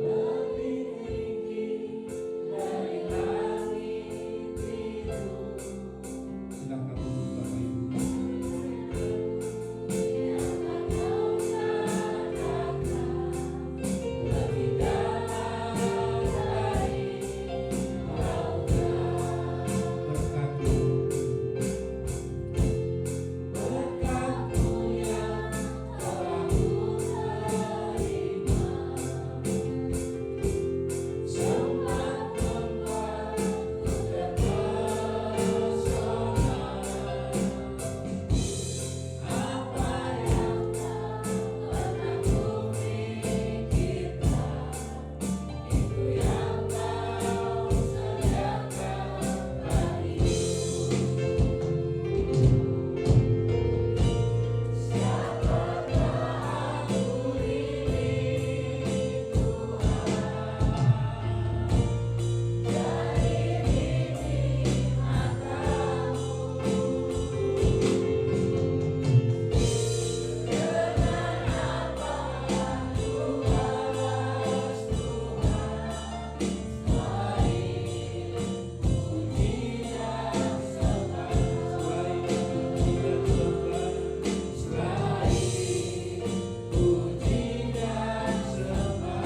lebih tinggi dari langit biru. Silakan duduk Bapak Ibu. Lebih dalam dari Berkati berkat-Mu yang telah ku terima. Sempat-tempat ku terpesona. Apa yang tak pernah ku pikirkan, itu yang Kau sediakan bagiku. Siapakah aku ini Tuhan, dari bibir mata-Mu. Dengan apa aku balas Tuhan, selain puji dan sembah. Selain puji dan sembah. Selain puji dan sembah.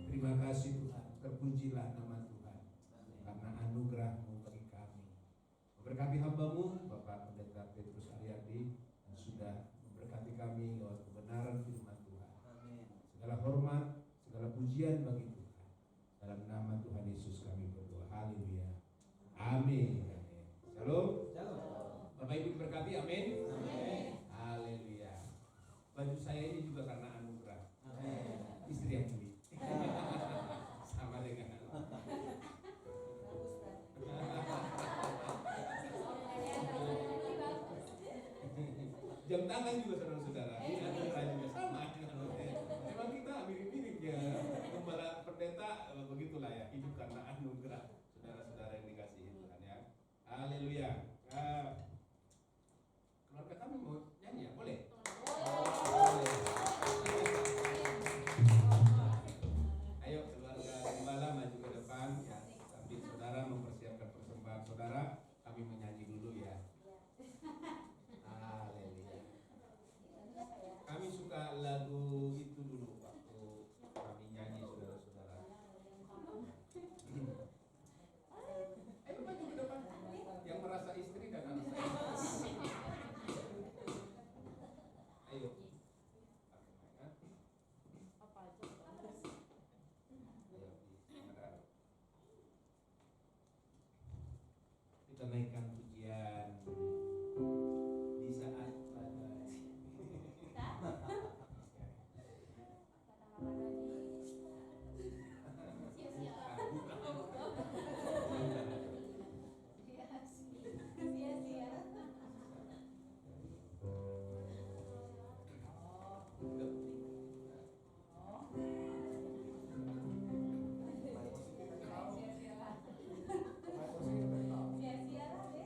Terima kasih Tuhan, terpujilah nama Tuhan karena anugerah-Mu bagi kami. Memberkati hamba-Mu Bapak Pendeta Petrus Aryadi yang sudah memberkati kami lewat kebenaran firman Tuhan. Amin. Segala hormat, segala pujian bagi Tuhan. Dalam nama Tuhan Yesus kami berdoa. Haleluya. Amin. Amin. Shalom. Bapak Ibu diberkati. Amin. Haleluya. Baju saya ini juga karena anugerah. Amin. Istri yang beli. Sama dengan jam tangan juga saudara-saudara. Ini anugerah juga sama. Memang kita mirip-mirip ya. Gembala pendeta begitulah ya. Hidup karena anugerah saudara-saudara yang dikasihi Tuhan ya. Haleluya. Keluarga kami mau nyanyi ya? Boleh? Ayo keluarga gembala maju ke depan ya. Sambil saudara mempersiapkan persembahan saudara, kami menyanyi dulu ya. Haleluya. Kami suka lagu itu dulu waktu kami nyanyi saudara-saudara. Ayo maju ke depan. Yang merasa istri dan anak saya. Ayo. Apa aja? Ayo, saudara. Kita naikkan pujian di saat badai. Sia-sia lah deh.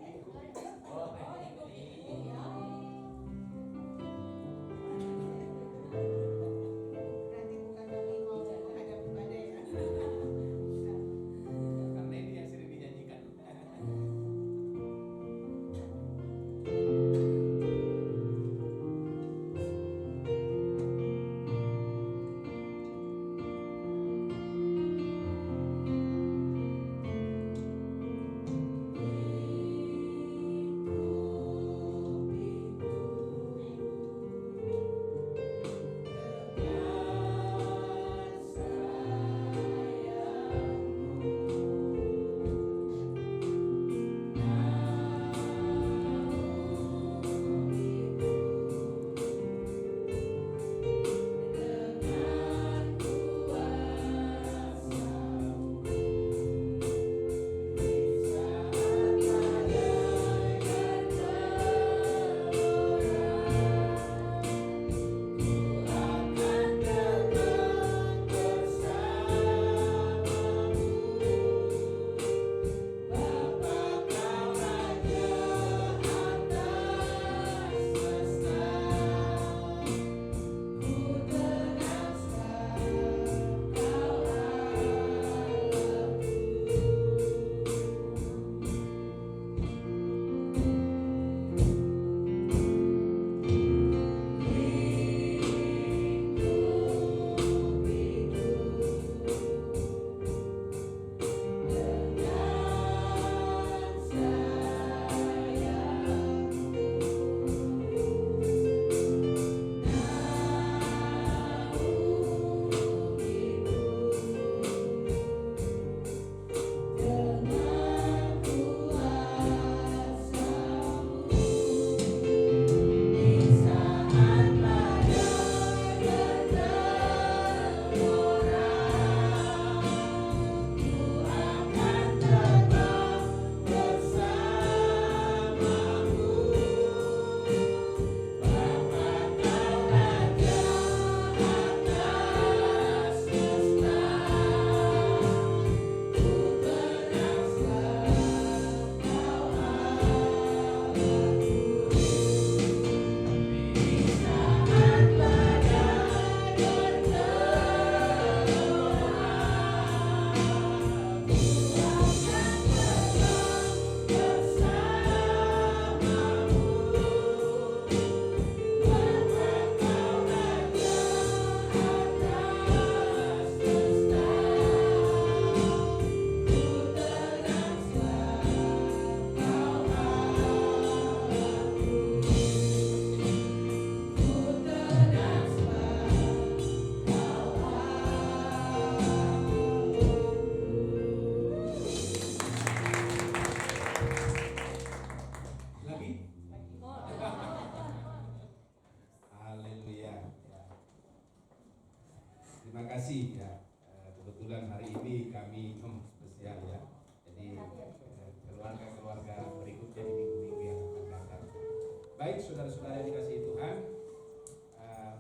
Baik, saudara-saudara yang dikasihi Tuhan,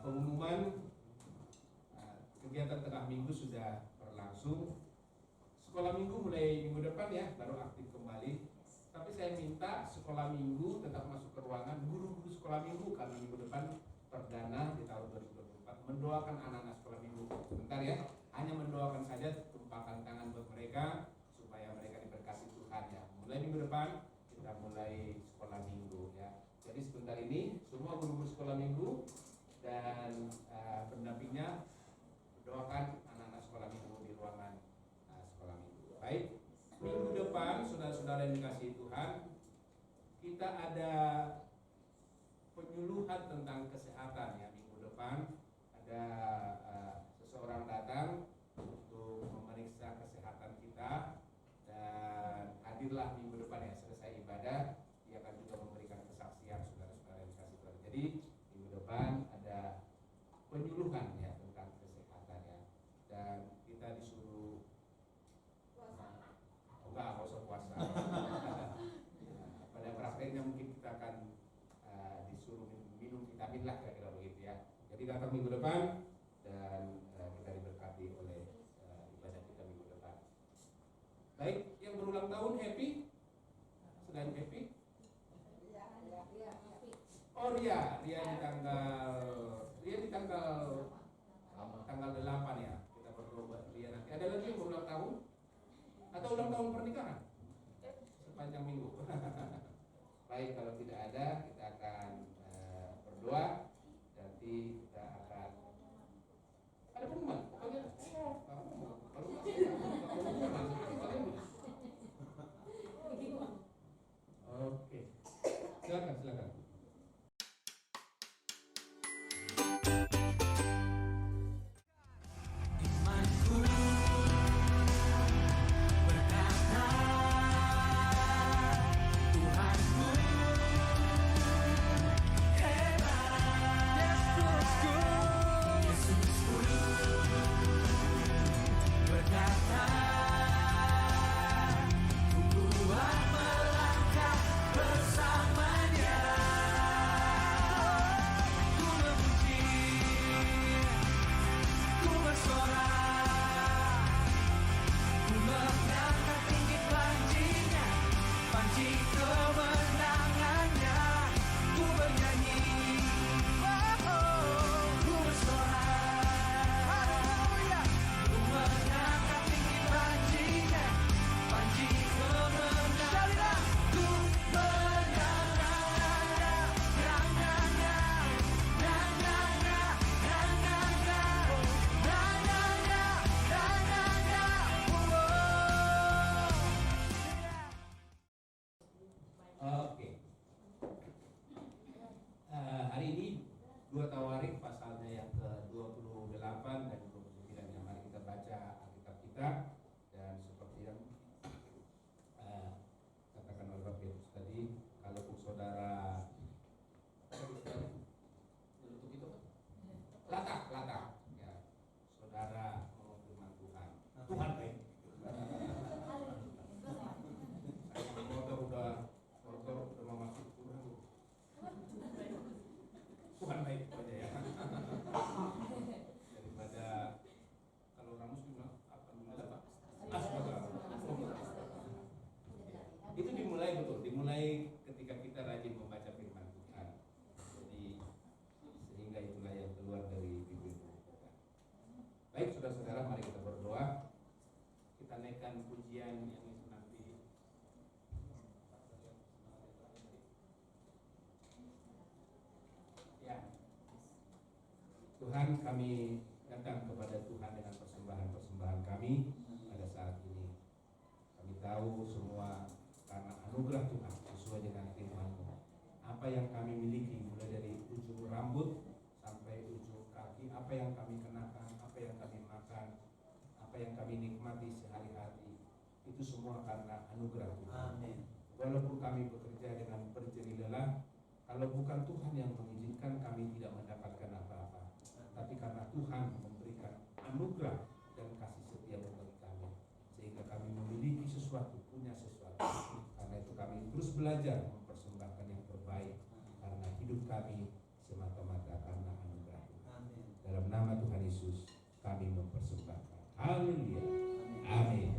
pengumuman kegiatan tengah minggu sudah berlangsung. Sekolah minggu mulai minggu depan ya, baru aktif kembali. Tapi saya minta sekolah minggu tetap masuk ke ruangan, guru-guru sekolah minggu karena minggu depan perdana di tahun 2024 mendoakan anak-anak sekolah minggu. Sebentar ya, hanya mendoakan saja, tumpahkan tangan buat mereka supaya mereka diberkati Tuhan ya. Mulai minggu depan kita mulai sekolah minggu ya. Jadi sebentar ini semua guru-guru sekolah minggu dan pendampingnya doakan anak-anak sekolah minggu di ruangan sekolah minggu. Baik, minggu depan saudara-saudara yang dikasihi Tuhan, kita ada penyuluhan tentang kesehatan ya. Minggu depan ada seseorang datang untuk memeriksa kesehatan kita, dan hadirlah minggu depan ya, selesai ibadah dia akan juga memberikan kesaksian saudara-saudara yang dikasihi Tuhan. Jadi minggu depan ada penyuluhan ya tentang kesehatan ya, dan kita disuruh enggak usah puasa. Pada prakteknya mungkin kita akan disuruh minum vitamin lah kira-kira begitu ya. Jadi datang minggu depan dan kita diberkati oleh ibadah kita minggu depan. Baik, yang berulang tahun happy? Selain happy? Oh Ria di tanggal 8 ya. Kita berdoa buat Ria nanti. Ada lagi yang berulang tahun? Atau ulang tahun pernikahan? Sepanjang minggu. Baik, kalau tidak ada kita akan berdoa. Nanti kita akan ada pengumuman. Oke. Silakan. Hari ini dua tawarik pasalnya yang ke-28 dan 29 yang mari kita baca Alkitab kita, dan seperti yang katakan oleh Bapak Yesus tadi, kalaupun saudara untuk itu latak ya, saudara mau firman Tuhan baik. Motor udah mau masuk kurang. Tuhan baik aja ya. Daripada kalau Ramus bilang alhamdulillah Pak. Itu dimulai ketika kita rajin membaca firman Tuhan. Jadi sehingga itulah yang keluar dari bibir kita. Baik saudara-saudara, mari kita berdoa. Kita naikkan pujian yang itu nanti. Ya, Tuhan, kami datang kepada Tuhan dengan persembahan-persembahan kami pada saat ini. Kami tahu semua karena anugerah Tuhan sesuai dengan firman-Mu. Apa yang kami miliki mulai dari ujung rambut sampai ujung kaki, apa yang kami kenakan, apa yang kami makan, apa yang kami nikmati sehari-hari, itu semua karena anugerah Tuhan. Amin. Walaupun kami bekerja dengan berjerih lelah, kalau bukan Tuhan yang mengizinkan, kami tidak mendapatkan apa-apa. Tapi karena Tuhan memberikan anugerah dan kasih setia bagi kami, sehingga kami memiliki sesuatu, punya sesuatu. Karena itu kami terus belajar mempersembahkan yang terbaik, karena hidup hidup kami semata-mata karena anugerah Tuhan. Dalam nama Tuhan Yesus kami mempersembahkan. Haleluya. Amin. Amin.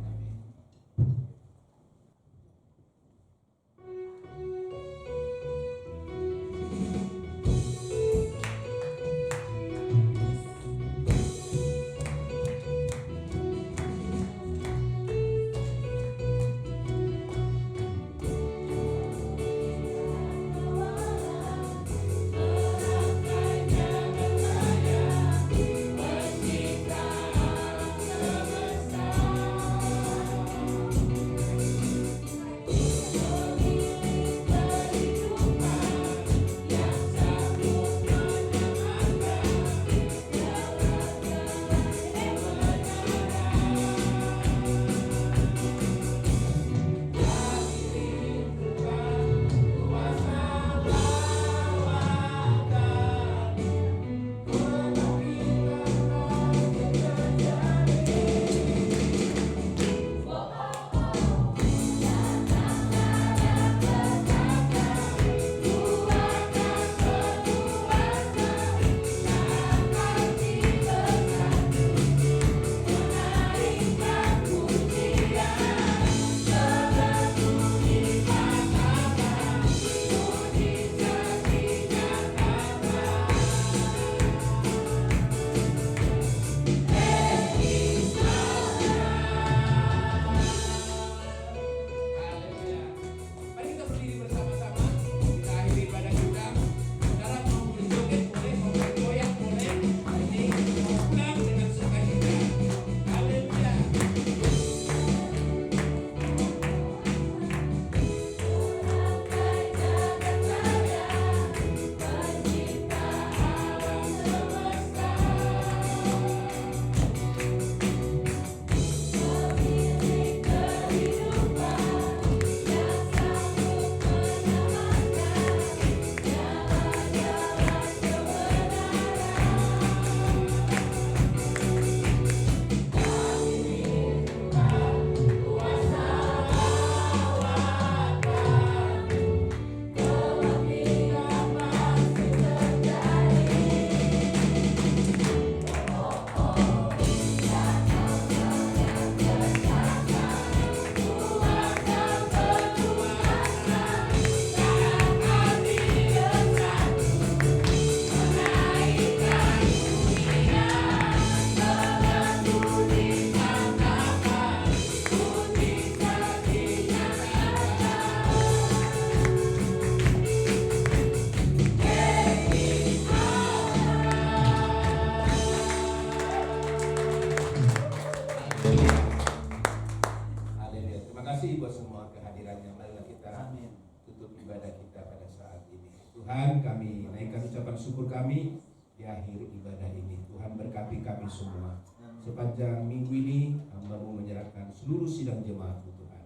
Tuhan, kami naikkan ucapan syukur kami di akhir ibadah ini. Tuhan berkati kami semua. Sepanjang minggu ini hamba-Mu menyerahkan seluruh sidang jemaat Tuhan.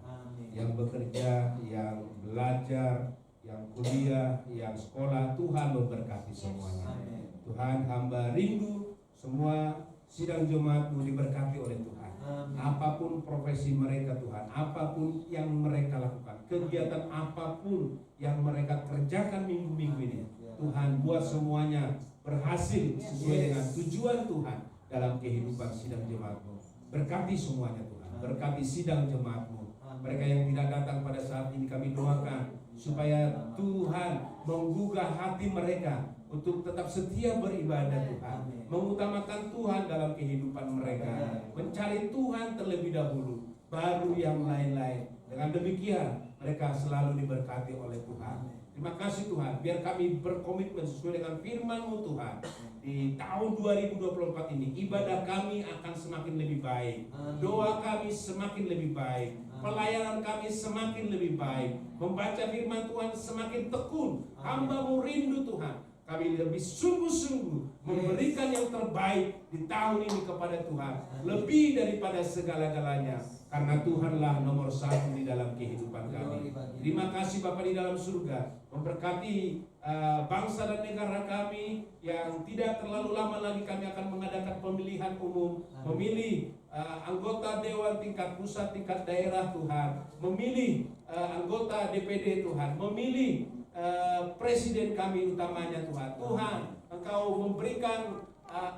Yang bekerja, yang belajar, yang kuliah, yang sekolah, Tuhan memberkati semuanya. Tuhan, hamba rindu semua sidang jemaat-Mu diberkati oleh Tuhan. Apapun profesi mereka Tuhan, apapun yang mereka lakukan, kegiatan apapun yang mereka kerjakan minggu-minggu ini, Tuhan buat semuanya berhasil sesuai dengan tujuan Tuhan dalam kehidupan sidang jemaat-Mu. Berkati semuanya Tuhan, berkati sidang jemaat-Mu. Mereka yang tidak datang pada saat ini kami doakan supaya Tuhan menggugah hati mereka untuk tetap setia beribadah Tuhan, mengutamakan Tuhan dalam kehidupan mereka, mencari Tuhan terlebih dahulu, baru yang lain-lain. Dengan demikian mereka selalu diberkati oleh Tuhan. Terima kasih Tuhan, biar kami berkomitmen sesuai dengan firman-Mu Tuhan. Di tahun 2024 ini ibadah kami akan semakin lebih baik, doa kami semakin lebih baik, pelayanan kami semakin lebih baik, membaca firman Tuhan semakin tekun. Hamba-Mu rindu Tuhan, kami lebih sungguh-sungguh memberikan yang terbaik di tahun ini kepada Tuhan, lebih daripada segala-galanya, karena Tuhanlah nomor satu di dalam kehidupan kami. Terima kasih Bapa di dalam surga, memberkati bangsa dan negara kami yang tidak terlalu lama lagi kami akan mengadakan pemilihan umum, memilih anggota dewan tingkat pusat, tingkat daerah Tuhan, memilih anggota DPD Tuhan, memilih presiden kami utamanya Tuhan. Tuhan, Engkau memberikan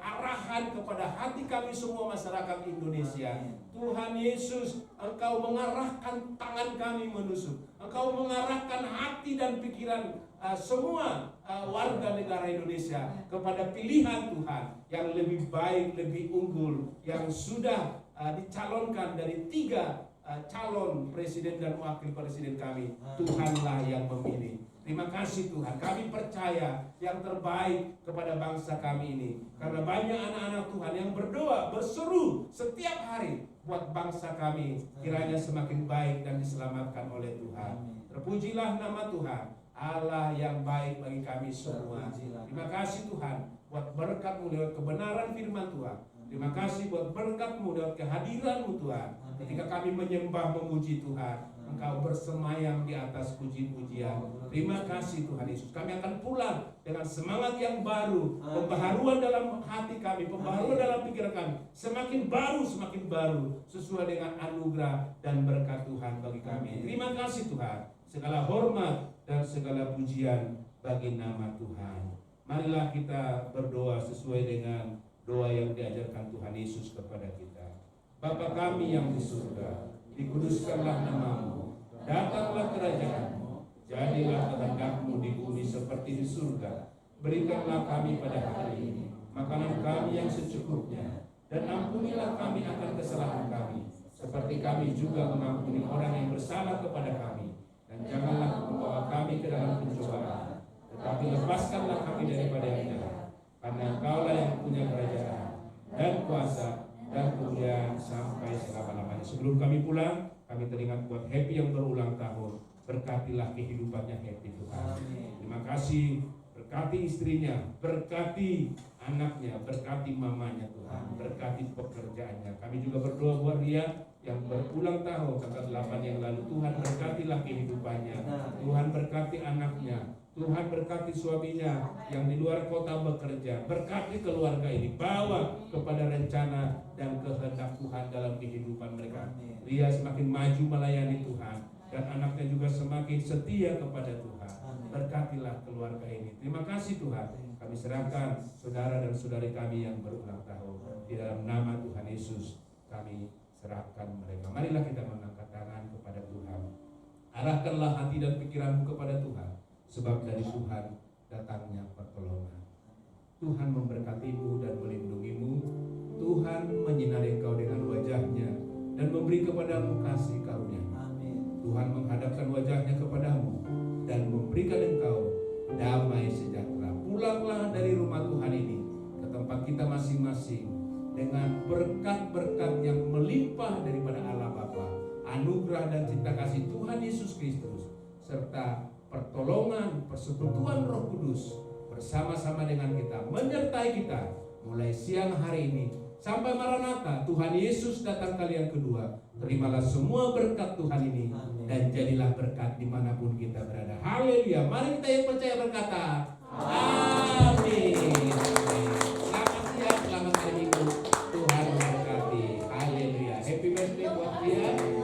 arahan kepada hati kami semua masyarakat Indonesia. Tuhan Yesus, Engkau mengarahkan tangan kami menusuk. Engkau mengarahkan hati dan pikiran semua warga negara Indonesia kepada pilihan Tuhan yang lebih baik, lebih unggul, yang sudah dicalonkan dari 3 calon presiden dan wakil presiden kami. Tuhanlah yang memilih. Terima kasih Tuhan, kami percaya yang terbaik kepada bangsa kami ini. Karena banyak anak-anak Tuhan yang berdoa, berseru setiap hari buat bangsa kami kiranya semakin baik dan diselamatkan oleh Tuhan. Terpujilah nama Tuhan, Allah yang baik bagi kami semua. Terima kasih Tuhan buat berkat-Mu lewat kebenaran firman Tuhan. Terima kasih buat berkat-Mu lewat kehadiran-Mu Tuhan. Ketika kami menyembah memuji Tuhan, Engkau bersemayam di atas puji-pujian. Terima kasih Tuhan Yesus. Kami akan pulang dengan semangat yang baru, pembaharuan dalam hati kami, pembaharuan dalam pikiran kami, semakin baru sesuai dengan anugerah dan berkat Tuhan bagi kami. Terima kasih Tuhan. Segala hormat dan segala pujian bagi nama Tuhan. Marilah kita berdoa sesuai dengan doa yang diajarkan Tuhan Yesus kepada kita. Bapa kami yang di surga, dikuduskanlah nama-Mu, datanglah kerajaan-Mu, jadilah kehendak-Mu di bumi seperti di surga. Berikanlah kami pada hari ini makanan kami yang secukupnya, dan ampunilah kami akan kesalahan kami, seperti kami juga mengampuni orang yang bersalah kepada kami. Dan janganlah membawa kami ke dalam pencobaan, tetapi lepaskanlah kami daripada yang jahat. Karena Engkau-lah yang punya kerajaan dan kuasa dan kemuliaan sampai selama-lamanya. Sebelum kami pulang, kami teringat buat Happy yang berulang tahun. Berkatilah kehidupannya Happy Tuhan. Terima kasih. Berkati istrinya, berkati anaknya, berkati mamanya Tuhan, berkati pekerjaannya. Kami juga berdoa buat dia yang berulang tahun tanggal 8 yang lalu. Tuhan berkatilah kehidupannya, Tuhan berkati anaknya, Tuhan berkati suaminya yang di luar kota bekerja. Berkati keluarga ini, bawa kepada rencana dan kehendak Tuhan dalam kehidupan mereka. Dia semakin maju melayani Tuhan, dan anaknya juga semakin setia kepada Tuhan. Berkatilah keluarga ini. Terima kasih Tuhan. Kami serahkan saudara dan saudari kami yang berulang tahun. Di dalam nama Tuhan Yesus kami serahkan mereka. Marilah kita mengangkat tangan kepada Tuhan. Arahkanlah hati dan pikiranmu kepada Tuhan, sebab dari Tuhan datangnya pertolongan. Tuhan memberkatimu dan melindungimu. Tuhan menyinari engkau dengan wajahnya dan memberi kepadamu kasih karunia. Tuhan menghadapkan wajahnya kepadamu dan memberikan engkau damai sejahtera. Pulanglah dari rumah Tuhan ini ke tempat kita masing-masing dengan berkat-berkat yang melimpah daripada Allah Bapa, anugerah dan cinta kasih Tuhan Yesus Kristus, serta pertolongan persekutuan Roh Kudus bersama-sama dengan kita, menyertai kita mulai siang hari ini sampai Maranatha Tuhan Yesus datang kali yang kedua. Terimalah semua berkat Tuhan ini dan jadilah berkat dimanapun kita berada. Haleluya. Mari kita yang percaya berkata amin. Selamat siang, selamat hari Minggu. Tuhan memberkati. Haleluya. Happy birthday buat dia.